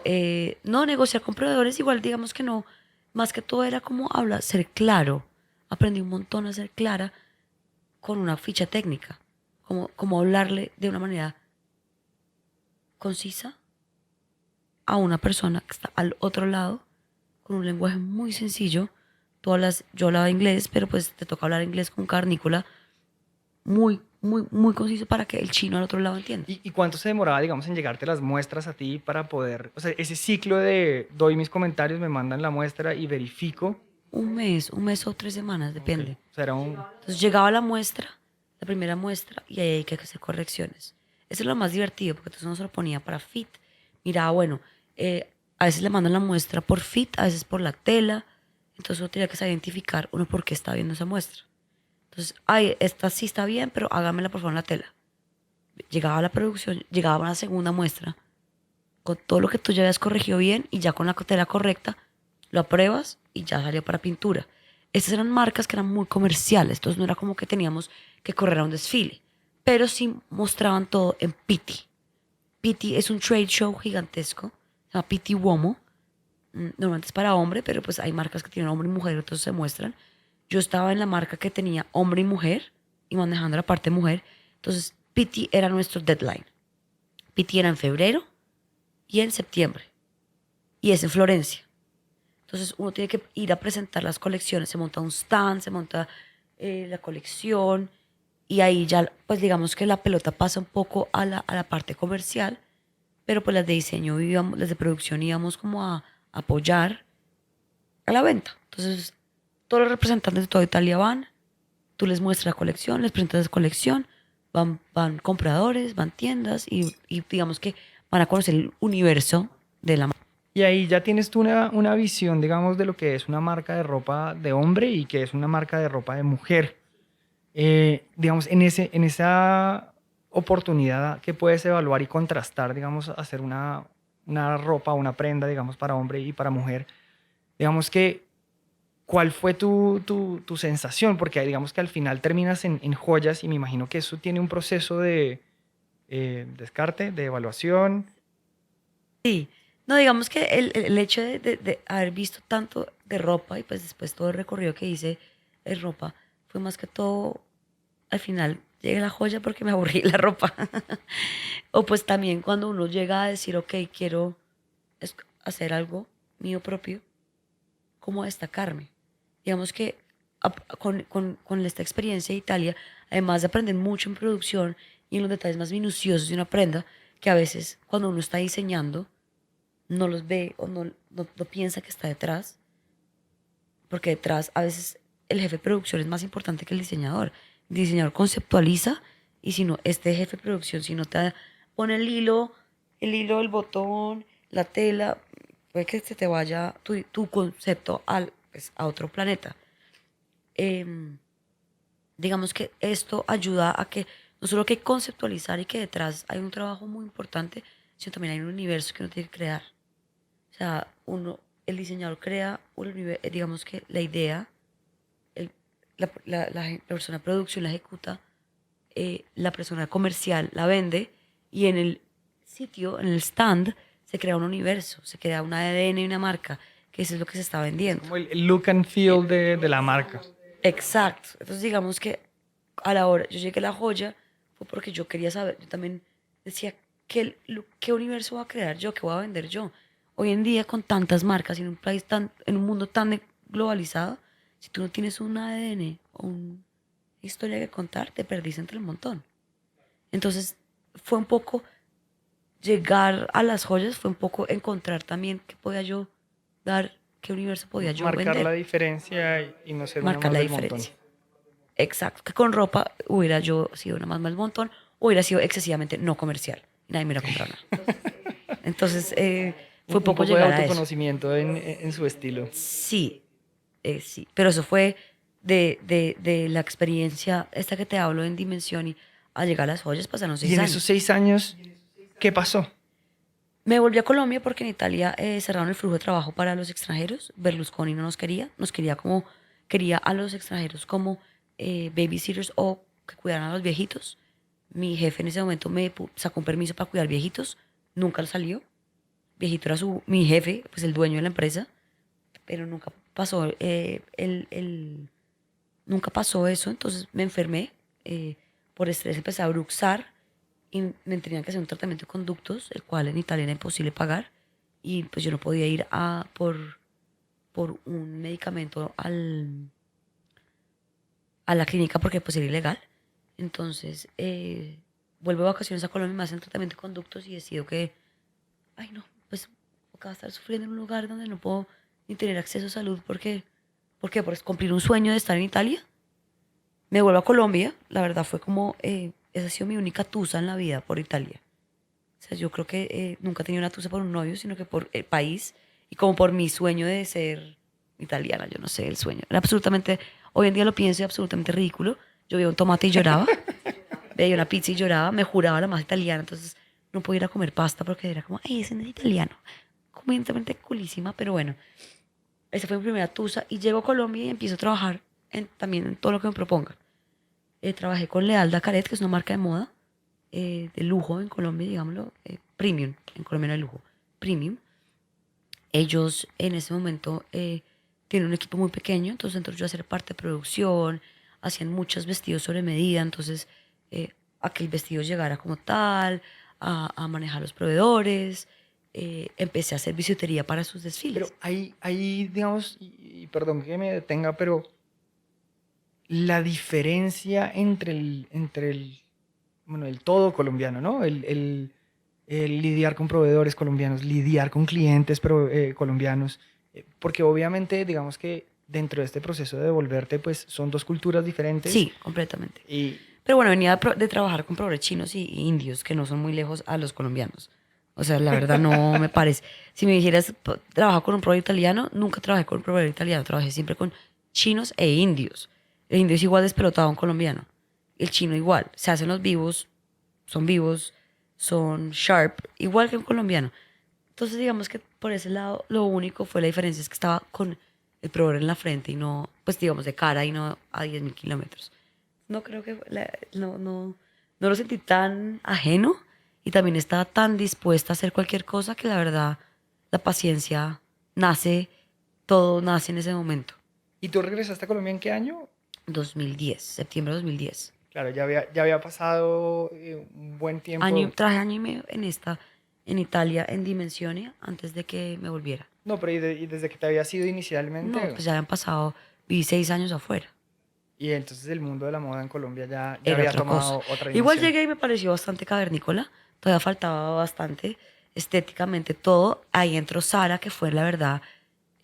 no, negociar con proveedores igual, digamos que no. Más que todo era como hablar, ser claro. Aprendí un montón a ser clara con una ficha técnica. Como hablarle de una manera concisa a una persona que está al otro lado con un lenguaje muy sencillo. Yo hablaba inglés, pero pues te toca hablar inglés con carnícola muy conciso para que el chino al otro lado entienda. ¿Y cuánto se demoraba, digamos, en llegarte las muestras a ti para poder, o sea, ese ciclo de doy mis comentarios, me mandan la muestra y verifico? Un mes o 3 semanas, Ok. depende. O sea, era un... Entonces llegaba la muestra, la primera muestra, y ahí hay que hacer correcciones. Eso es lo más divertido, porque entonces uno se lo ponía para fit. Mira, bueno, a veces le mandan la muestra por fit, a veces por la tela. Entonces uno tenía que saber identificar uno por qué está viendo esa muestra. Entonces, ay, esta sí está bien, pero hágamela por favor en la tela. Llegaba a la producción, llegaba una segunda muestra, con todo lo que tú ya habías corregido bien y ya con la tela correcta, lo apruebas y ya salió para pintura. Estas eran marcas que eran muy comerciales, entonces no era como que teníamos que correr a un desfile, pero sí mostraban todo en Pitti. Pitti es un trade show gigantesco, se llama Pitti Uomo. Normalmente es para hombre, pero pues hay marcas que tienen hombre y mujer, entonces se muestran. Yo estaba en la marca que tenía hombre y mujer y manejando la parte mujer, entonces Pitti era nuestro deadline. Pitti era en febrero y en septiembre, y es en Florencia. Entonces uno tiene que ir a presentar las colecciones, se monta un stand, se monta la colección y ahí ya, pues digamos que la pelota pasa un poco a la parte comercial, pero pues las de diseño íbamos, las de producción íbamos como a apoyar a la venta. Entonces todos los representantes de toda Italia van, tú les muestras la colección, les presentas la colección, van compradores, van tiendas y digamos que van a conocer el universo de la marca. Y ahí ya tienes tú una visión, digamos, de lo que es una marca de ropa de hombre y que es una marca de ropa de mujer. Digamos, en esa oportunidad que puedes evaluar y contrastar, digamos, hacer una ropa, una prenda, digamos, para hombre y para mujer, digamos que, ¿cuál fue tu sensación? Porque digamos que al final terminas en joyas y me imagino que eso tiene un proceso de descarte, de evaluación. Sí, no, digamos que el hecho de haber visto tanto de ropa y pues después todo el recorrido que hice en ropa fue más que todo, al final llegué a la joya porque me aburrí la ropa. O pues también cuando uno llega a decir, ok, quiero hacer algo mío propio, ¿cómo destacarme? Digamos que con esta experiencia de Italia, además de aprender mucho en producción y en los detalles más minuciosos de una prenda, que a veces cuando uno está diseñando, no los ve o no piensa que está detrás, porque detrás a veces el jefe de producción es más importante que el diseñador. El diseñador conceptualiza y si no, este jefe de producción, si no te pone el hilo, el botón, la tela, puede que se te vaya tu concepto pues, a otro planeta. Em, digamos que esto ayuda a que no solo que conceptualizar y que detrás hay un trabajo muy importante, sino también hay un universo que uno tiene que crear. O sea, el diseñador crea, digamos que la idea, la persona de producción la ejecuta, la persona comercial la vende y en el sitio, en el stand, se crea un universo, se crea un ADN y una marca, que eso es lo que se está vendiendo. Como el look and feel de la marca. Exacto. Entonces digamos que a la hora, yo llegué a la joya, fue porque yo quería saber, yo también decía, ¿qué universo voy a crear yo? ¿Qué voy a vender yo? Hoy en día con tantas marcas y en un país en un mundo tan globalizado, si tú no tienes un ADN o una historia que contar, te perdís entre el montón. Entonces fue un poco llegar a las joyas, fue un poco encontrar también qué podía yo dar, qué universo podía yo Marcar vender, la diferencia y no ser una marcar más la del montón. diferencia. Exacto, que con ropa hubiera yo sido una más mal montón, hubiera sido excesivamente no comercial. Y nadie me hubiera comprado nada. Entonces, fue Un un poco poco de llegar a eso. autoconocimiento en su estilo. Sí, sí, pero eso fue de la experiencia esta que te hablo en Dimensión y a llegar a las joyas pasaron Y 6 en esos años. 6 años, ¿qué pasó? Me volví a Colombia porque en Italia cerraron el flujo de trabajo para los extranjeros. Berlusconi no nos quería como, quería a los extranjeros como babysitters o que cuidaran a los viejitos. Mi jefe en ese momento sacó un permiso para cuidar viejitos, nunca lo salió. Viejito era mi jefe, pues el dueño de la empresa, pero nunca pasó, nunca pasó eso, entonces me enfermé, por estrés empecé a bruxar y me tenían que hacer un tratamiento de conductos, el cual en Italia era imposible pagar y pues yo no podía ir por un medicamento a la clínica porque pues era ilegal. Entonces vuelvo de vacaciones a Colombia, me hacen tratamiento de conductos y decido que, ay no, pues acabo de estar sufriendo en un lugar donde no puedo ni tener acceso a salud porque, ¿por qué? Por cumplir un sueño de estar en Italia. Me vuelvo a Colombia, la verdad fue como, esa ha sido mi única tusa en la vida por Italia. O sea, yo creo que nunca he tenido una tusa por un novio, sino que por el país y como por mi sueño de ser italiana, yo no sé, el sueño. Era absolutamente, hoy en día lo pienso y absolutamente ridículo. Yo veía un tomate y lloraba, veía una pizza y lloraba, me juraba la más italiana, entonces no podía ir a comer pasta porque era como, ay, ese no es italiano. Completamente culísima, pero bueno, esa fue mi primera tusa y llego a Colombia y empiezo a trabajar también en todo lo que me propongan. Trabajé con Lealda Caret, que es una marca de moda, de lujo en Colombia, digámoslo, premium, en Colombia no hay lujo, premium. Ellos en ese momento tienen un equipo muy pequeño, entonces entré yo a hacer parte de producción, hacían muchos vestidos sobre medida, entonces a que el vestido llegara como tal, a manejar los proveedores, empecé a hacer bisutería para sus desfiles. Pero ahí digamos, y perdón que me detenga, pero la diferencia bueno, el todo colombiano, ¿no? El lidiar con proveedores colombianos, lidiar con clientes colombianos, porque obviamente, digamos que dentro de este proceso de devolverte, pues son dos culturas diferentes. Sí, completamente. Y Pero bueno, venía de trabajar con proveedores chinos y indios, que no son muy lejos a los colombianos. O sea, la verdad no me parece. Si me dijeras, trabaja con un proveedor italiano, nunca trabajé con un proveedor italiano, trabajé siempre con chinos e indios. El indio es igual despelotado a un colombiano. El chino igual. Se hacen los vivos, son sharp, igual que un colombiano. Entonces, digamos que por ese lado, lo único fue la diferencia es que estaba con el proveedor en la frente y no, pues digamos, de cara y no a 10.000 kilómetros. No creo que, no lo sentí tan ajeno y también estaba tan dispuesta a hacer cualquier cosa que la verdad, la paciencia nace, todo nace en ese momento. ¿Y tú regresaste a Colombia en qué año? 2010, septiembre de 2010. Claro, ya había pasado un buen tiempo. Traje año y medio en Italia, en Dimensionia, antes de que me volviera. No, pero y desde que te había sido No, inicialmente, pues ya habían pasado, viví 6 años afuera. y entonces el mundo de la moda en Colombia ya Era había otra cosa. tomado otra Igual dimensión. llegué y me pareció bastante cavernícola. Todavía faltaba bastante estéticamente todo. Ahí entró Sara, que fue la verdad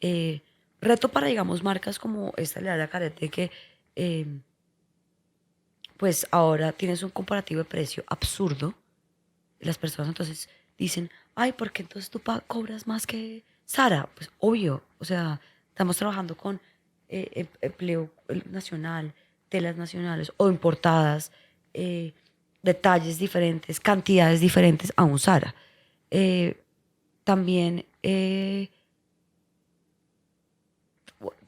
eh, reto para, digamos, marcas como esta la Carete, que eh, pues ahora tienes un comparativo de precio absurdo. Las personas entonces dicen, ay, ¿por qué entonces tú cobras más que Sara? Pues obvio, o sea, estamos trabajando con empleo nacional, telas nacionales o importadas, eh, detalles diferentes, cantidades diferentes a un Sara. Eh, también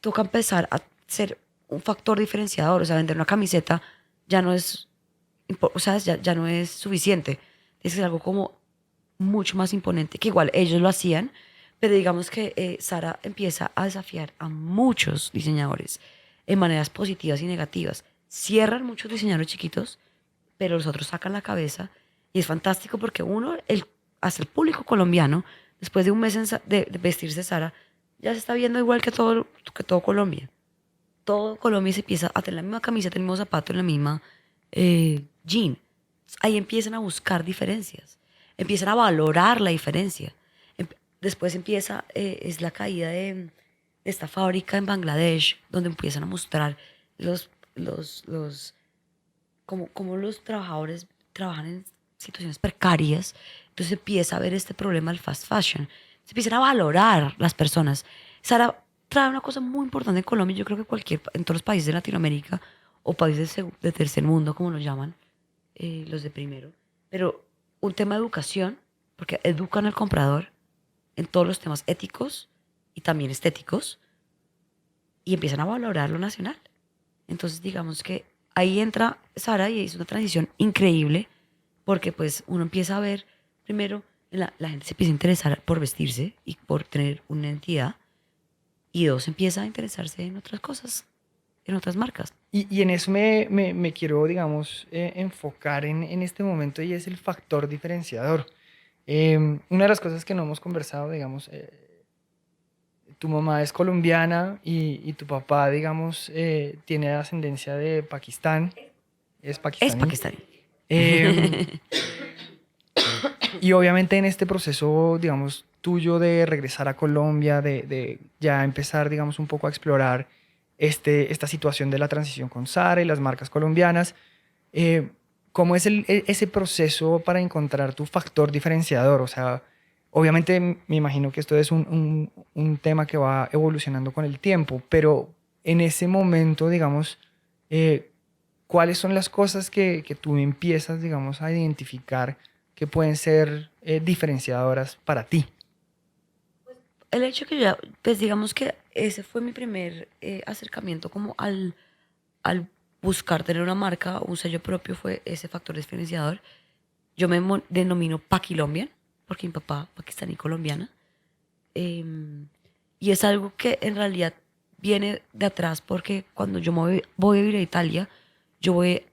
toca empezar a ser un factor diferenciador, o sea, vender una camiseta ya no es, o sea, ya no es suficiente. Tiene que ser algo como mucho más imponente, que igual ellos lo hacían, pero digamos que Sara empieza a desafiar a muchos diseñadores en maneras positivas y negativas. Cierran muchos diseñadores chiquitos, pero los otros sacan la cabeza y es fantástico porque uno, hasta el público colombiano, después de un mes de vestirse Sara, ya se está viendo igual que todo Colombia. Todo Colombia se empieza a tener la misma camiseta, el mismo zapato, la misma jean. Ahí empiezan a buscar diferencias, empiezan a valorar la diferencia. Después empieza, es la caída de esta fábrica en Bangladesh, donde empiezan a mostrar los cómo los trabajadores trabajan en situaciones precarias. Entonces empieza a ver este problema del fast fashion. Se empiezan a valorar las personas. Sara trae una cosa muy importante en Colombia, yo creo que en todos los países de Latinoamérica o países de tercer mundo, como lo llaman, los de primero, pero un tema de educación, porque educan al comprador en todos los temas éticos y también estéticos y empiezan a valorar lo nacional. Entonces digamos que ahí entra Sara y es una transición increíble porque pues uno empieza a ver, primero, la gente se empieza a interesar por vestirse y por tener una identidad y dos, empieza a interesarse en otras cosas, en otras marcas. Y en eso me quiero, digamos, enfocar en este momento y es el factor diferenciador. Una de las cosas que no hemos conversado, digamos, tu mamá es colombiana y tu papá, digamos, tiene ascendencia de Pakistán, es Es pakistaní. pakistaní. Em, y obviamente en este proceso, digamos, tuyo de regresar a Colombia, de ya empezar, digamos, un poco a explorar esta situación de la transición con Sara y las marcas colombianas, ¿cómo es ese proceso para encontrar tu factor diferenciador? O sea, obviamente me imagino que esto es un tema que va evolucionando con el tiempo, pero en ese momento, digamos, ¿cuáles son las cosas que tú empiezas, digamos, a identificar que pueden ser diferenciadoras para ti? El hecho que yo, pues digamos que ese fue mi primer acercamiento como al buscar tener una marca, un sello propio, fue ese factor diferenciador. Yo me denomino Paquilombian, porque mi papá pakistaní colombiana. em, y es algo que en realidad viene de atrás, porque cuando yo voy a vivir a Italia, yo voy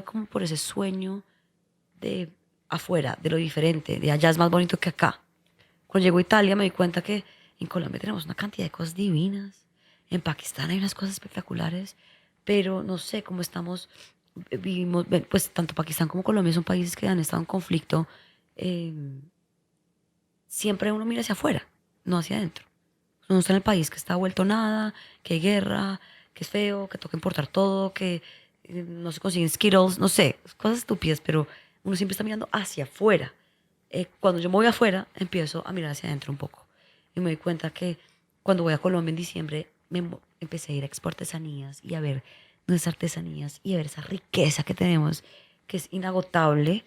como por ese sueño de afuera, de lo diferente, de allá es más bonito que acá. Cuando llego a Italia me di cuenta que en Colombia tenemos una cantidad de cosas divinas, en Pakistán hay unas cosas espectaculares, pero no sé cómo estamos, vivimos, pues tanto Pakistán como Colombia son países que han estado en conflicto, eh, siempre uno mira hacia afuera, no hacia adentro. Uno está en el país que está vuelto nada, que hay guerra, que es feo, que toca importar todo, que no se consiguen Skittles, no sé, cosas estúpidas, pero uno siempre está mirando hacia afuera. Cuando yo me voy afuera, empiezo a mirar hacia adentro un poco. Y me doy cuenta que cuando voy a Colombia en diciembre, empecé a ir a Expo Artesanías y a ver nuestras artesanías y a ver esa riqueza que tenemos, que es inagotable.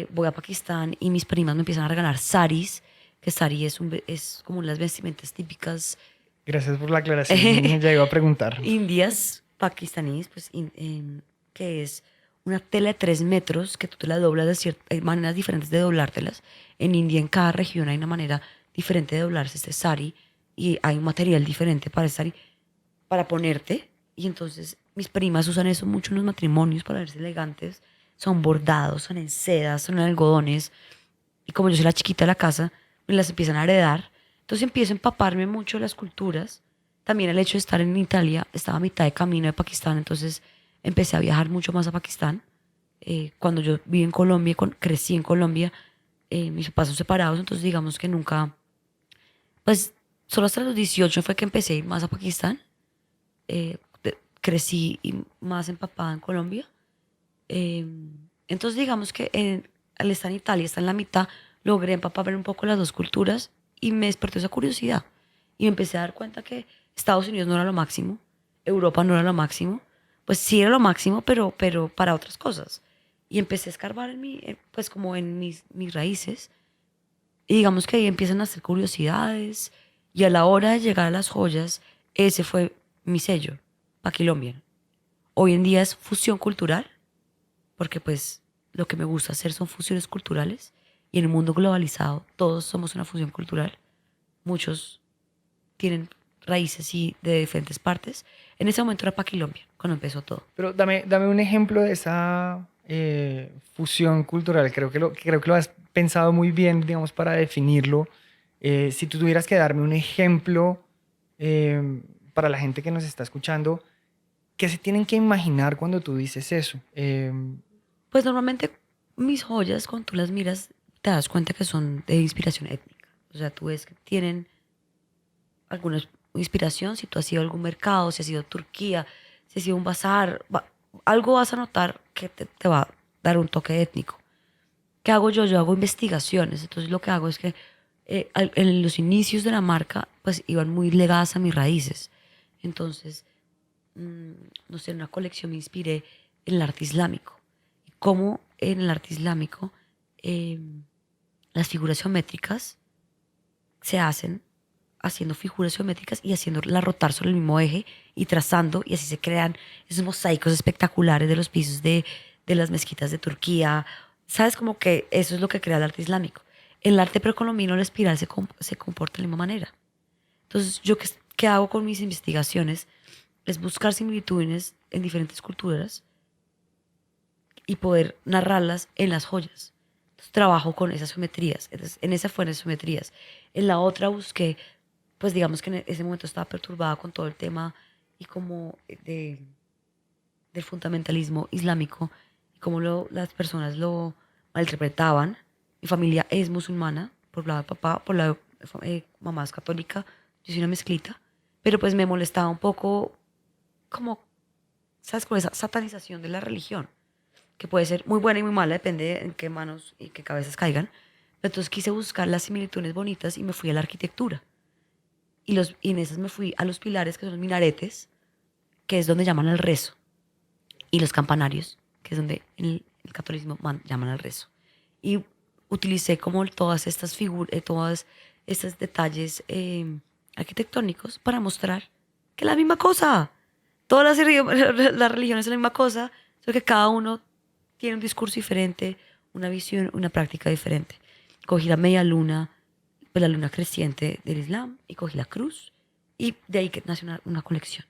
Voy a Pakistán y mis primas me empiezan a regalar saris, que sari es como las vestimentas típicas Gracias por la aclaración. Ya iba a preguntar. indias, pakistaníes, pues, que es una tela de 3 metros que tú te la doblas de ciertas, hay maneras diferentes de doblártelas. En India, en cada región hay una manera diferente de doblarse este sari y hay un material diferente para el sari para ponerte. Y entonces mis primas usan eso mucho en los matrimonios para verse elegantes. Son bordados, son en sedas, son en algodones. Y como yo soy la chiquita de la casa, me las empiezan a heredar. Entonces empiezo a empaparme mucho de las culturas. También el hecho de estar en Italia, estaba a mitad de camino de Pakistán, entonces empecé a viajar mucho más a Pakistán. Cuando yo viví en Colombia, crecí en Colombia, mis papás son separados, entonces digamos que nunca, pues solo hasta los 18 fue que empecé a ir más a Pakistán. Crecí más empapada en Colombia. Eh, entonces digamos que al estar en Italia, estar en la mitad, logré empaparme un poco las dos culturas y me despertó esa curiosidad. Y me empecé a dar cuenta que Estados Unidos no era lo máximo, Europa no era lo máximo, pues sí era lo máximo, pero para otras cosas. Y empecé a escarbar pues como en mis raíces. Y digamos que ahí empiezan a hacer curiosidades. Y a la hora de llegar a las joyas, ese fue mi sello, Paquilombian. Hoy en día es fusión cultural, porque pues lo que me gusta hacer son fusiones culturales. Y en el mundo globalizado, todos somos una fusión cultural. Muchos tienen raíces y de diferentes partes. En ese momento era Paquilombia, cuando empezó todo. Pero dame un ejemplo de esa fusión cultural. Creo que lo has pensado muy bien, digamos, para definirlo. Si tú tuvieras que darme un ejemplo para la gente que nos está escuchando, ¿qué se tienen que imaginar cuando tú dices eso? Pues normalmente mis joyas, cuando tú las miras, te das cuenta que son de inspiración étnica. O sea, tú ves que tienen alguna inspiración, si tú has ido a algún mercado, si has ido a Turquía, si has ido a un bazar, algo vas a notar que te va a dar un toque étnico. ¿Qué hago yo? Yo hago investigaciones. Entonces lo que hago es que en los inicios de la marca, pues iban muy legadas a mis raíces. Entonces, no sé, en una colección me inspiré en el arte islámico. Y cómo en el arte islámico las figuras geométricas se hacen haciendo figuras geométricas y haciéndolas rotar sobre el mismo eje y trazando, y así se crean esos mosaicos espectaculares de los pisos de las mezquitas de Turquía. ¿Sabes? Como que eso es lo que crea el arte islámico. En el arte precolombino la espiral se comporta de la misma manera. Entonces, yo qué hago con mis investigaciones es buscar similitudes en diferentes culturas y poder narrarlas en las joyas. Entonces, trabajo con esas geometrías. Entonces, en esa fueron las geometrías. En la otra busqué, pues digamos que en ese momento estaba perturbada con todo el tema y como del fundamentalismo islámico y cómo las personas lo malinterpretaban. Mi familia es musulmana, por lado de papá, por lado de mamá es católica, yo soy una mezclita, pero pues me molestaba un poco como, ¿sabes? Con esa satanización de la religión, que puede ser muy buena y muy mala, depende en qué manos y qué cabezas caigan. Pero entonces quise buscar las similitudes bonitas y me fui a la arquitectura. Y en esas me fui a los pilares, que son los minaretes, que es donde llaman al rezo, y los campanarios, que es donde en el catolicismo llaman al rezo. Y utilicé como todas estas figuras, todos estos detalles arquitectónicos para mostrar que es la misma cosa. Todas las religiones son la misma cosa, solo que cada uno tiene un discurso diferente, una visión, una práctica diferente. Cogí la media luna, pues la luna creciente del Islam, y cogí la cruz, y de ahí que nació una colección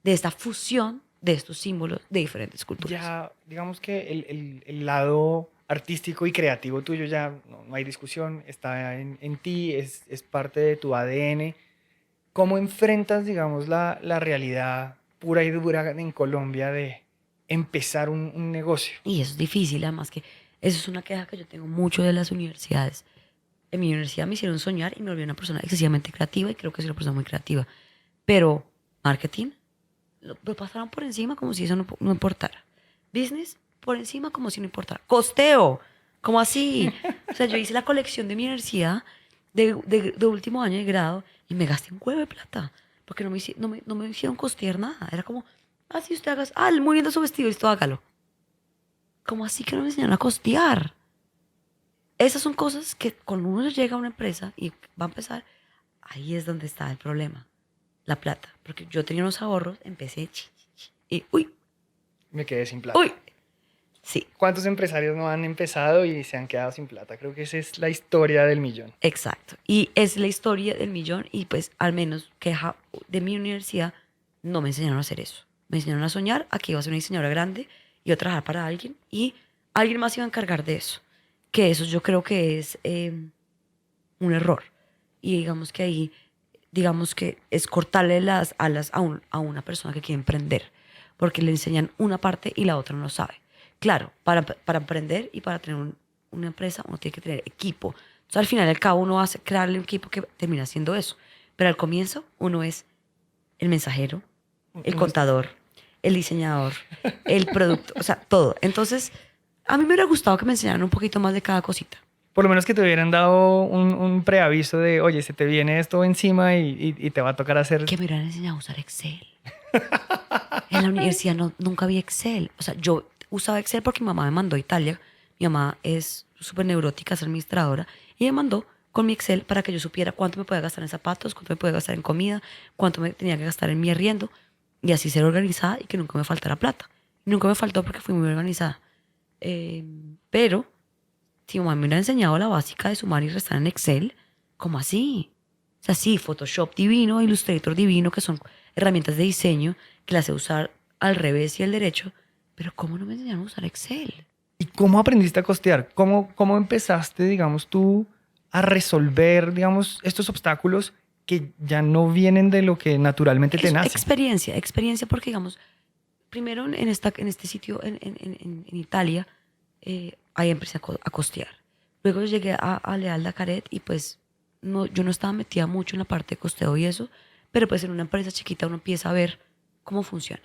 de esta fusión de estos símbolos de diferentes culturas. Ya, digamos que el lado artístico y creativo tuyo ya no hay discusión, está en ti, es parte de tu ADN. ¿Cómo enfrentas, digamos, la realidad pura y dura en Colombia de empezar un negocio? Y eso es difícil, además que eso es una queja que yo tengo mucho de las universidades. En mi universidad me hicieron soñar y me volví una persona excesivamente creativa y creo que soy una persona muy creativa. Pero marketing, lo pasaron por encima como si eso no importara. Business, por encima como si no importara. Costeo, ¿Cómo así? O sea, yo hice la colección de mi universidad de último año de grado y me gasté un huevo de plata. Porque no me hicieron costear nada. Era como, sí, usted haga, muy lindo su vestido, listo, hágalo. ¿Cómo así que no me enseñaron a costear? Esas son cosas que cuando uno llega a una empresa y va a empezar, ahí es donde está el problema. La plata. Porque yo tenía unos ahorros, empecé, y Me quedé sin plata. uy, sí. ¿Cuántos empresarios no han empezado y se han quedado sin plata? Creo que esa es la historia del millón. Exacto. Y es la historia del millón y pues al menos queja de mi universidad no me enseñaron a hacer eso. Me enseñaron a soñar a que iba a ser una diseñadora grande, iba a trabajar para alguien y alguien más iba a encargar de eso. Que eso yo creo que es un error. Y digamos que ahí, digamos que es cortarle las alas a una persona que quiere emprender. Porque le enseñan una parte y la otra no sabe. Claro, para emprender y para tener una empresa uno tiene que tener equipo. Entonces, al final y al cabo, uno va a crearle un equipo que termina haciendo eso. Pero al comienzo, uno es el mensajero, el contador, el diseñador, el producto, o sea, todo. Entonces, a mí me hubiera gustado que me enseñaran un poquito más de cada cosita. Por lo menos que te hubieran dado un preaviso de, oye, se te viene esto encima y te va a tocar hacer... Que me hubieran enseñado a usar Excel. En la universidad nunca vi Excel. O sea, yo usaba Excel porque mi mamá me mandó a Italia. Mi mamá es súper neurótica, es administradora. Y me mandó con mi Excel para que yo supiera cuánto me podía gastar en zapatos, cuánto me podía gastar en comida, cuánto me tenía que gastar en mi arriendo. Y así ser organizada y que nunca me faltara plata. Y nunca me faltó porque fui muy organizada. Pero si mi mamá me hubiera enseñado la básica de sumar y restar en Excel, ¿cómo así? O sea, sí, Photoshop divino, Illustrator divino, que son herramientas de diseño que las sé usar al revés y al derecho, pero ¿cómo no me enseñaron a usar Excel? ¿Y cómo aprendiste a costear? ¿Cómo empezaste, digamos, tú a resolver, digamos, estos obstáculos que ya no vienen de lo que naturalmente te nace? Experiencia porque, digamos, primero en este sitio en Italia, ahí empecé a costear. Luego llegué a Leal Caret y pues no, yo no estaba metida mucho en la parte de costeo y eso, pero pues en una empresa chiquita uno empieza a ver cómo funciona.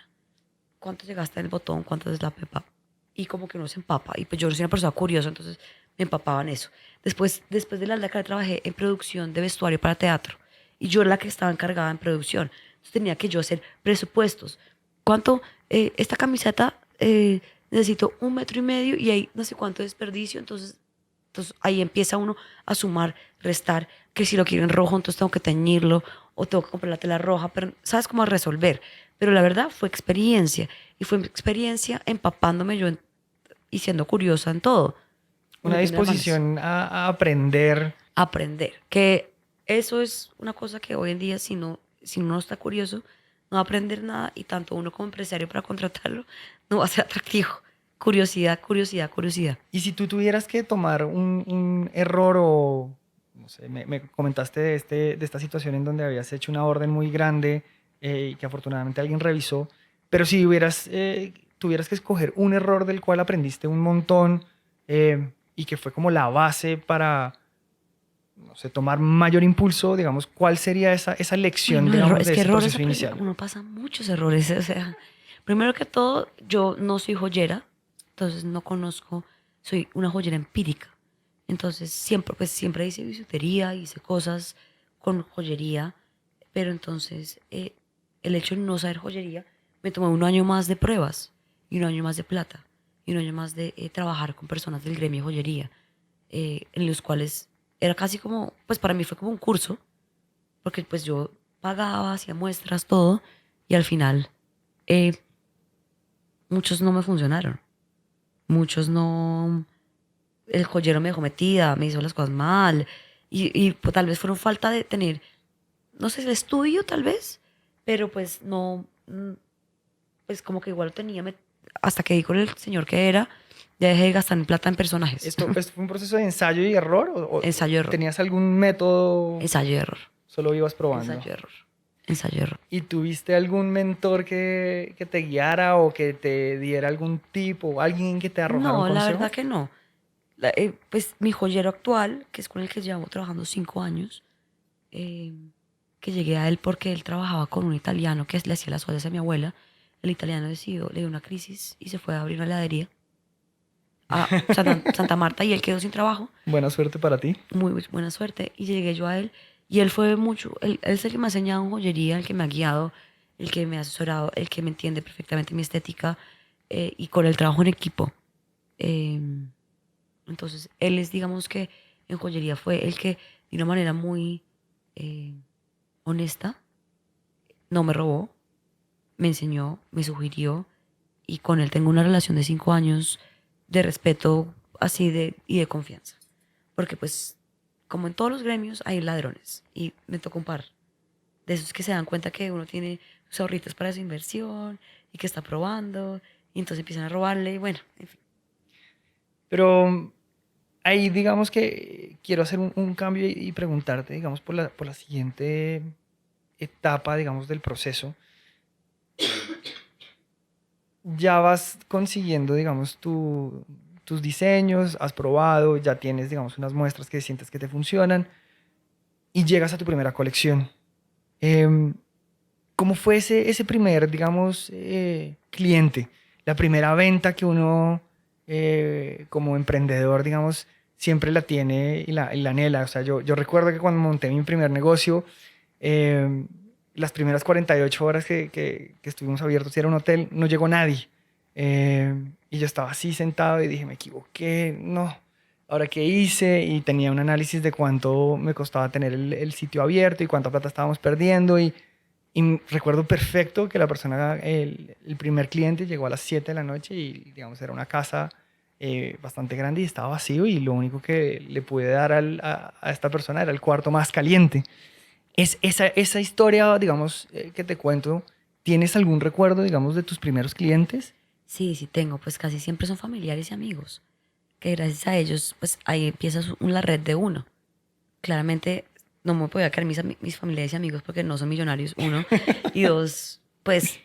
Cuánto llegaste en el botón, cuánto es la pepa. Y como que uno se empapa. Y pues yo soy una persona curiosa, entonces me empapaba en eso. Después de la Caret trabajé en producción de vestuario para teatro. Y yo era la que estaba encargada en producción. Entonces tenía que yo hacer presupuestos. ¿Cuánto? Esta camiseta necesito 1,5 metros y hay no sé cuánto desperdicio. Entonces ahí empieza uno a sumar, restar, que si lo quiero en rojo, entonces tengo que teñirlo o tengo que comprar la tela roja, pero sabes cómo resolver. Pero la verdad fue experiencia y fue experiencia empapándome yo y siendo curiosa en todo. Una disposición a aprender. Aprender, que eso es una cosa que hoy en día si uno no está curioso, no va a aprender nada y tanto uno como empresario para contratarlo no va a ser atractivo. Curiosidad, curiosidad, curiosidad. Y si tú tuvieras que tomar un error o, no sé, me comentaste de esta situación en donde habías hecho una orden muy grande y que afortunadamente alguien revisó, pero si tuvieras que escoger un error del cual aprendiste un montón y que fue como la base para, no sé, tomar mayor impulso, digamos, ¿cuál sería esa lección, digamos, de ese proceso inicial? Uno pasa muchos errores, o sea, primero que todo, yo no soy joyera, entonces no conozco, soy una joyera empírica. Entonces siempre hice bisutería, hice cosas con joyería, pero entonces el hecho de no saber joyería me tomó 1 año más de pruebas y 1 año más de plata y 1 año más de trabajar con personas del gremio de joyería, en los cuales era casi como, pues para mí fue como un curso, porque pues yo pagaba, hacía muestras, todo, y al final muchos no me funcionaron. Muchos no, el joyero me dejó metida, me hizo las cosas mal, y pues, tal vez fueron falta de tener, no sé, el estudio tal vez, pero pues no, pues como que igual lo tenía, hasta que di con el señor que era, ya dejé de gastar en plata en personajes. ¿Esto fue un proceso de ensayo y error? Ensayo y error. ¿Tenías algún método? Ensayo y error. Solo ibas probando. Ensayo y error. Ensayo y error. ¿Y tuviste algún mentor que te guiara o que te diera algún tip o alguien que te arrojara un No, consejo? la verdad que no. Pues mi joyero actual, que es con el que llevo trabajando 5 años, que llegué a él porque él trabajaba con un italiano que le hacía las ollas a mi abuela. El italiano le dio una crisis y se fue a abrir una heladería. a Santa Marta y él quedó sin trabajo. Buena suerte para ti. Muy buena suerte. Y llegué yo a él y él fue mucho, él es el que me ha enseñado en joyería, el que me ha guiado, el que me ha asesorado, el que me entiende perfectamente mi estética y con el trabajo en equipo. Eh, entonces, él es, digamos que en joyería fue el que de una manera muy eh, honesta no me robó, me enseñó, me sugirió y con él tengo una relación de 5 años de respeto así y de confianza. Porque pues, como en todos los gremios, hay ladrones y me tocó un par de esos que se dan cuenta que uno tiene sus ahorritos para su inversión y que está probando y entonces empiezan a robarle y bueno, en fin. Pero ahí digamos que quiero hacer un cambio y preguntarte, digamos, por la siguiente etapa, digamos, del proceso. Ya vas consiguiendo, digamos, tus diseños, has probado, ya tienes, digamos, unas muestras que sientes que te funcionan y llegas a tu primera colección. Em, ¿Cómo fue ese primer, digamos, cliente? La primera venta que uno, como emprendedor, digamos, siempre la tiene y la anhela. O sea, yo recuerdo que cuando monté mi primer negocio, las primeras 48 horas que estuvimos abiertos, y era un hotel, no llegó nadie. Y yo estaba así sentado y dije, me equivoqué, no. Ahora qué hice y tenía un análisis de cuánto me costaba tener el sitio abierto y cuánta plata estábamos perdiendo y recuerdo perfecto que la persona, el primer cliente llegó a las 7 de la noche y, digamos, era una casa bastante grande y estaba vacío y lo único que le pude dar a esta persona era el cuarto más caliente. Es esa historia, digamos, que te cuento, ¿tienes algún recuerdo, digamos, de tus primeros clientes? Sí, sí tengo, pues casi siempre son familiares y amigos, que gracias a ellos, pues ahí empieza la red de uno. Claramente no me podía quedar mis familiares y amigos porque no son millonarios, uno, y dos, pues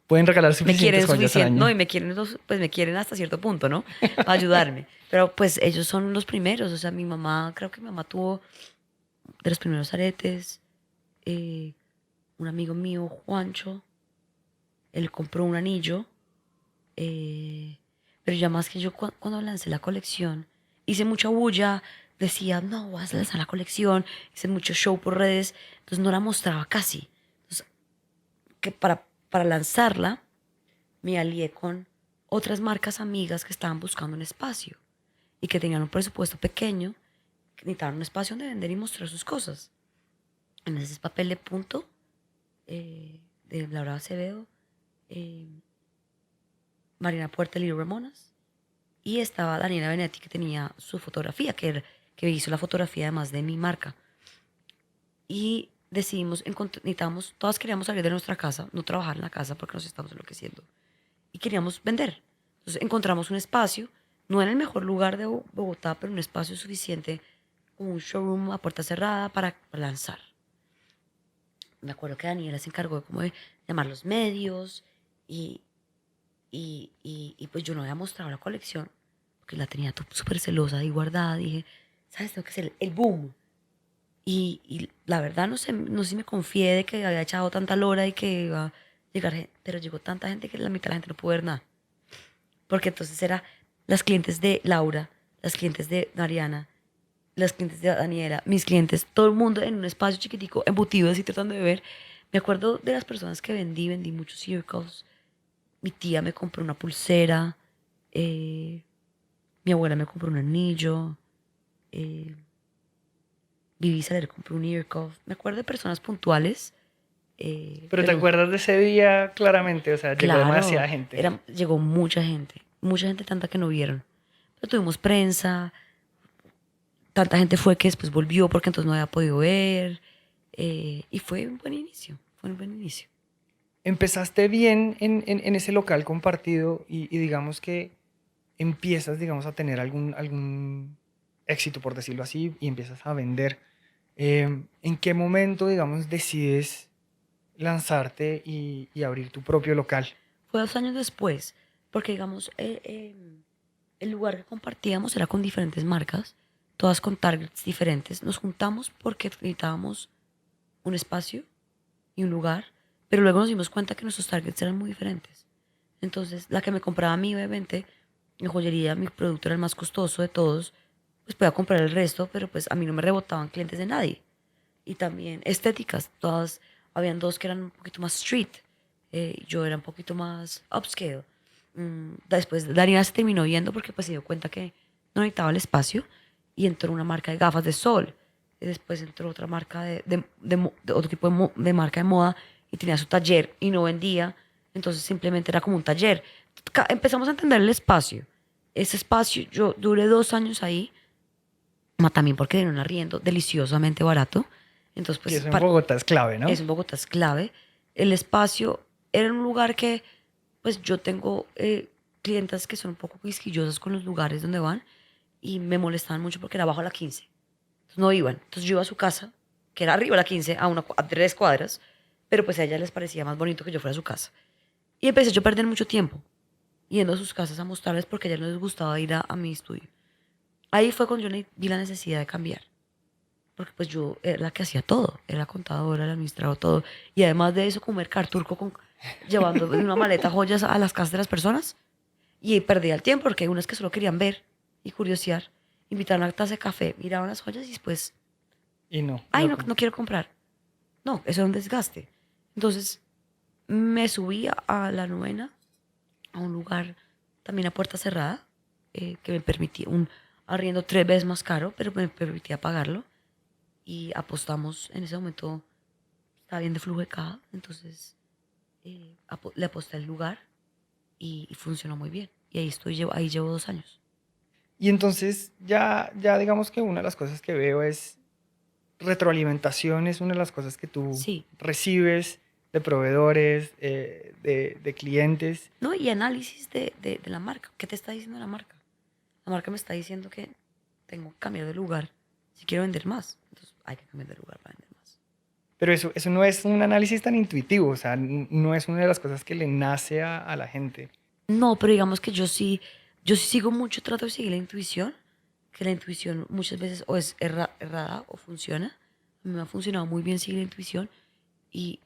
Pueden regalar me suficientes quieren joyas al suficiente, no, año. y me quieren, pues me quieren hasta cierto punto, ¿no? Para ayudarme. Pero pues ellos son los primeros, o sea, mi mamá, creo que mi mamá tuvo de los primeros aretes, eh, un amigo mío, Juancho, él compró un anillo, pero ya más que yo cuando lancé la colección, hice mucha bulla, decía, no, vas a lanzar la colección, hice mucho show por redes, entonces no la mostraba casi. Entonces, que para lanzarla, me alié con otras marcas amigas que estaban buscando un espacio y que tenían un presupuesto pequeño, que necesitaban un espacio donde vender y mostrar sus cosas. En ese papel de punto de Laura Acevedo, eh, Marina Puerta y Lili Ramonas, y estaba Daniela Benetti que tenía su fotografía, que hizo la fotografía además de mi marca. Y decidimos, necesitábamos, todas queríamos salir de nuestra casa, no trabajar en la casa porque nos estamos enloqueciendo. Y queríamos vender. Entonces encontramos un espacio, no en el mejor lugar de Bogotá, pero un espacio suficiente, como un showroom a puerta cerrada para lanzar. Me acuerdo que Daniela se encargó como de llamar los medios y, y pues yo no había mostrado la colección porque la tenía súper celosa y guardada. Dije, ¿sabes? Tengo que hacer el boom. Y la verdad no sé si me confié de que había echado tanta lora y que iba a llegar gente, pero llegó tanta gente que la mitad de la gente no pudo ver nada. Porque entonces era las clientes de Laura, las clientes de Mariana, las clientes de Daniela, mis clientes, todo el mundo en un espacio chiquitico, embutido así tratando de ver. Me acuerdo de las personas que vendí muchos circles. Mi tía me compró una pulsera, mi abuela me compró un anillo, eh, Vivi Saler compró un ear cuff. Me acuerdo de personas puntuales, Pero ¿te pero acuerdas de ese día claramente? O sea, llegó claro, demasiada gente. llegó mucha gente tanta que no vieron. Pero tuvimos prensa, tanta gente fue que después volvió porque entonces no había podido ver. Y fue un buen inicio, fue un buen inicio. Empezaste bien en ese local compartido y digamos que empiezas, digamos, a tener algún éxito, por decirlo así, y empiezas a vender. ¿En qué momento, digamos, decides lanzarte y abrir tu propio local? Fue 2 años después, porque digamos, el lugar que compartíamos era con diferentes marcas, todas con targets diferentes. Nos juntamos porque necesitábamos un espacio y un lugar, pero luego nos dimos cuenta que nuestros targets eran muy diferentes. Entonces, la que me compraba a mí, obviamente, En joyería mi producto era el más costoso de todos, pues podía comprar el resto, pero pues a mí no me rebotaban clientes de nadie. Y también estéticas, todas, habían dos que eran un poquito más street, yo era un poquito más upscale. Después Daniela se terminó yendo porque pues se dio cuenta que no necesitaba el espacio y entró una marca de gafas de sol. Y después entró otra marca de otro tipo de marca de moda y tenía su taller y no vendía, entonces simplemente era como un taller. Empezamos a entender el espacio. Ese espacio, yo duré 2 años ahí, también porque era un arriendo deliciosamente barato. Entonces, Y pues, eso en Bogotá es clave, ¿no? eso en Bogotá es clave. El espacio era un lugar que, pues, yo tengo clientas que son un poco quisquillosas con los lugares donde van y me molestaban mucho porque era bajo la 15. Entonces, no iban. Entonces, yo iba a su casa, que era arriba de la 15, a 3 cuadras, pero pues a ellas les parecía más bonito que yo fuera a su casa. Y empecé yo a perder mucho tiempo yendo a sus casas a mostrarles porque a ellas no les gustaba ir a mi estudio. Ahí fue cuando yo vi la necesidad de cambiar. Porque pues yo era la que hacía todo, era la contadora, el administrador, todo. Y además de eso, comer carturco llevando en una maleta joyas a las casas de las personas. Y perdía el tiempo porque hay unas que solo querían ver y curiosear. Invitaron a una taza de café, miraban las joyas y después, Y no, ay, no, no, como- no quiero comprar. No, eso era un desgaste. Entonces me subí a la novena, a un lugar también a puerta cerrada, que me permitía un arriendo 3 veces más caro, pero me permitía pagarlo. Y apostamos en ese momento, estaba bien de flujo de caja, entonces le aposté al lugar y funcionó muy bien. Y ahí llevo 2 años. Y entonces ya digamos que una de las cosas que veo es retroalimentación, es una de las cosas que tú Sí, recibes de proveedores, de clientes. ¿no? Y análisis de la marca. ¿Qué te está diciendo la marca? La marca me está diciendo que tengo que cambiar de lugar si quiero vender más. Entonces hay que cambiar de lugar para vender más. Pero eso no es un análisis tan intuitivo, o sea, no es una de las cosas que le nace a la gente. No, pero digamos que yo sí sigo mucho, trato de seguir la intuición, que la intuición muchas veces o es errada o funciona. A mí me ha funcionado muy bien seguir la intuición y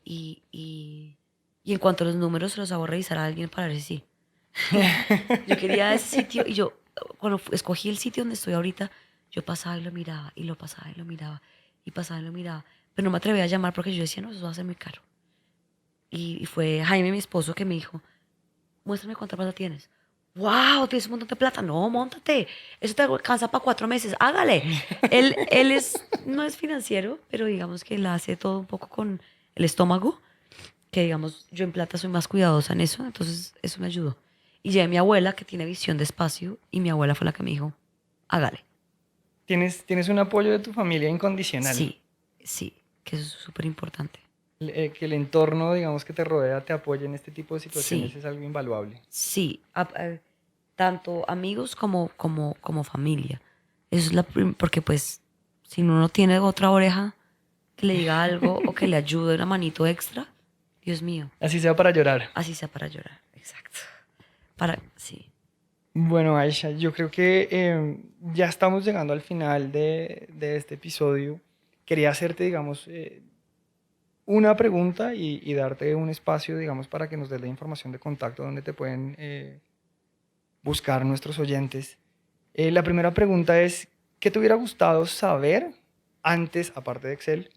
en cuanto a los números se los hago revisar a alguien para ver si sí. Yo quería ese sitio y yo, cuando escogí el sitio donde estoy ahorita, yo pasaba y lo miraba y lo pasaba y lo miraba y pasaba y lo miraba, pero no me atreví a llamar porque yo decía, no, eso va a ser muy caro. Y fue Jaime, mi esposo, que me dijo, muéstrame cuánta plata tienes. ¡Wow! ¿Tienes un montón de plata? No, móntate. Eso te alcanza para 4 meses. Hágale. Él no es financiero, pero digamos que él hace todo un poco con el estómago, que digamos, yo en plata soy más cuidadosa en eso, entonces eso me ayudó. Y llevé a mi abuela, que tiene visión de espacio, y mi abuela fue la que me dijo, hágale. Tienes un apoyo de tu familia incondicional. Sí, sí, que eso es súper importante. Que el entorno, digamos, que te rodea te apoye en este tipo de situaciones Sí, es algo invaluable. sí, tanto amigos como familia. Eso es porque pues si uno no tiene otra oreja que le diga algo o que le ayude una manito extra, Dios mío, Así sea para llorar. así sea para llorar, exacto. Sí, Bueno, Aisha, yo creo que ya estamos llegando al final de este episodio. Quería hacerte, digamos, una pregunta y darte un espacio, digamos, para que nos des la información de contacto donde te pueden buscar nuestros oyentes. La primera pregunta es, ¿qué te hubiera gustado saber antes, aparte de Excel,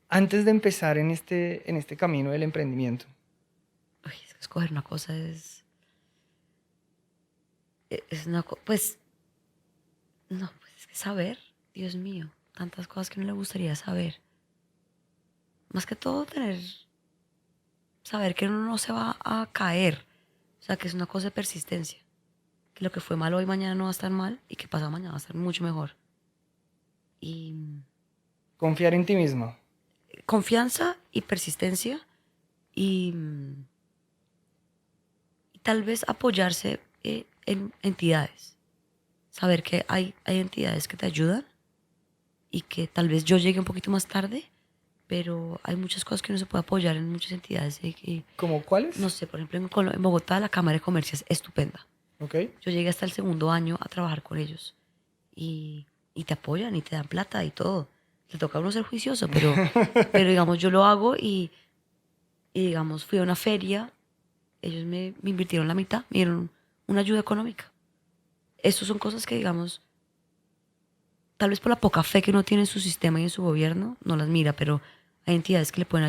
antes de empezar en este camino del emprendimiento? Uy, es que escoger una cosa es una pues, no, pues es que saber, Dios mío, tantas cosas que no le gustaría saber. Más que todo saber que uno no se va a caer, o sea, que es una cosa de persistencia, que lo que fue mal hoy mañana no va a estar mal y que pasado mañana va a estar mucho mejor. Y Confiar en ti misma. confianza y persistencia y, y tal vez apoyarse en entidades. Saber que hay entidades que te ayudan y que tal vez yo llegue un poquito más tarde, pero hay muchas cosas que uno se puede apoyar en muchas entidades. ¿Cómo cuáles? No sé, por ejemplo, en Bogotá la Cámara de Comercio es estupenda. Ok. Yo llegué hasta el segundo año a trabajar con ellos y te apoyan y te dan plata y todo. Le toca a uno ser juicioso, pero digamos, yo lo hago y digamos, fui a una feria, ellos me invirtieron la mitad, me dieron una ayuda económica. Estas son cosas que, digamos, tal vez por la poca fe que uno tiene en su sistema y en su gobierno, no las mira, pero hay entidades que le pueden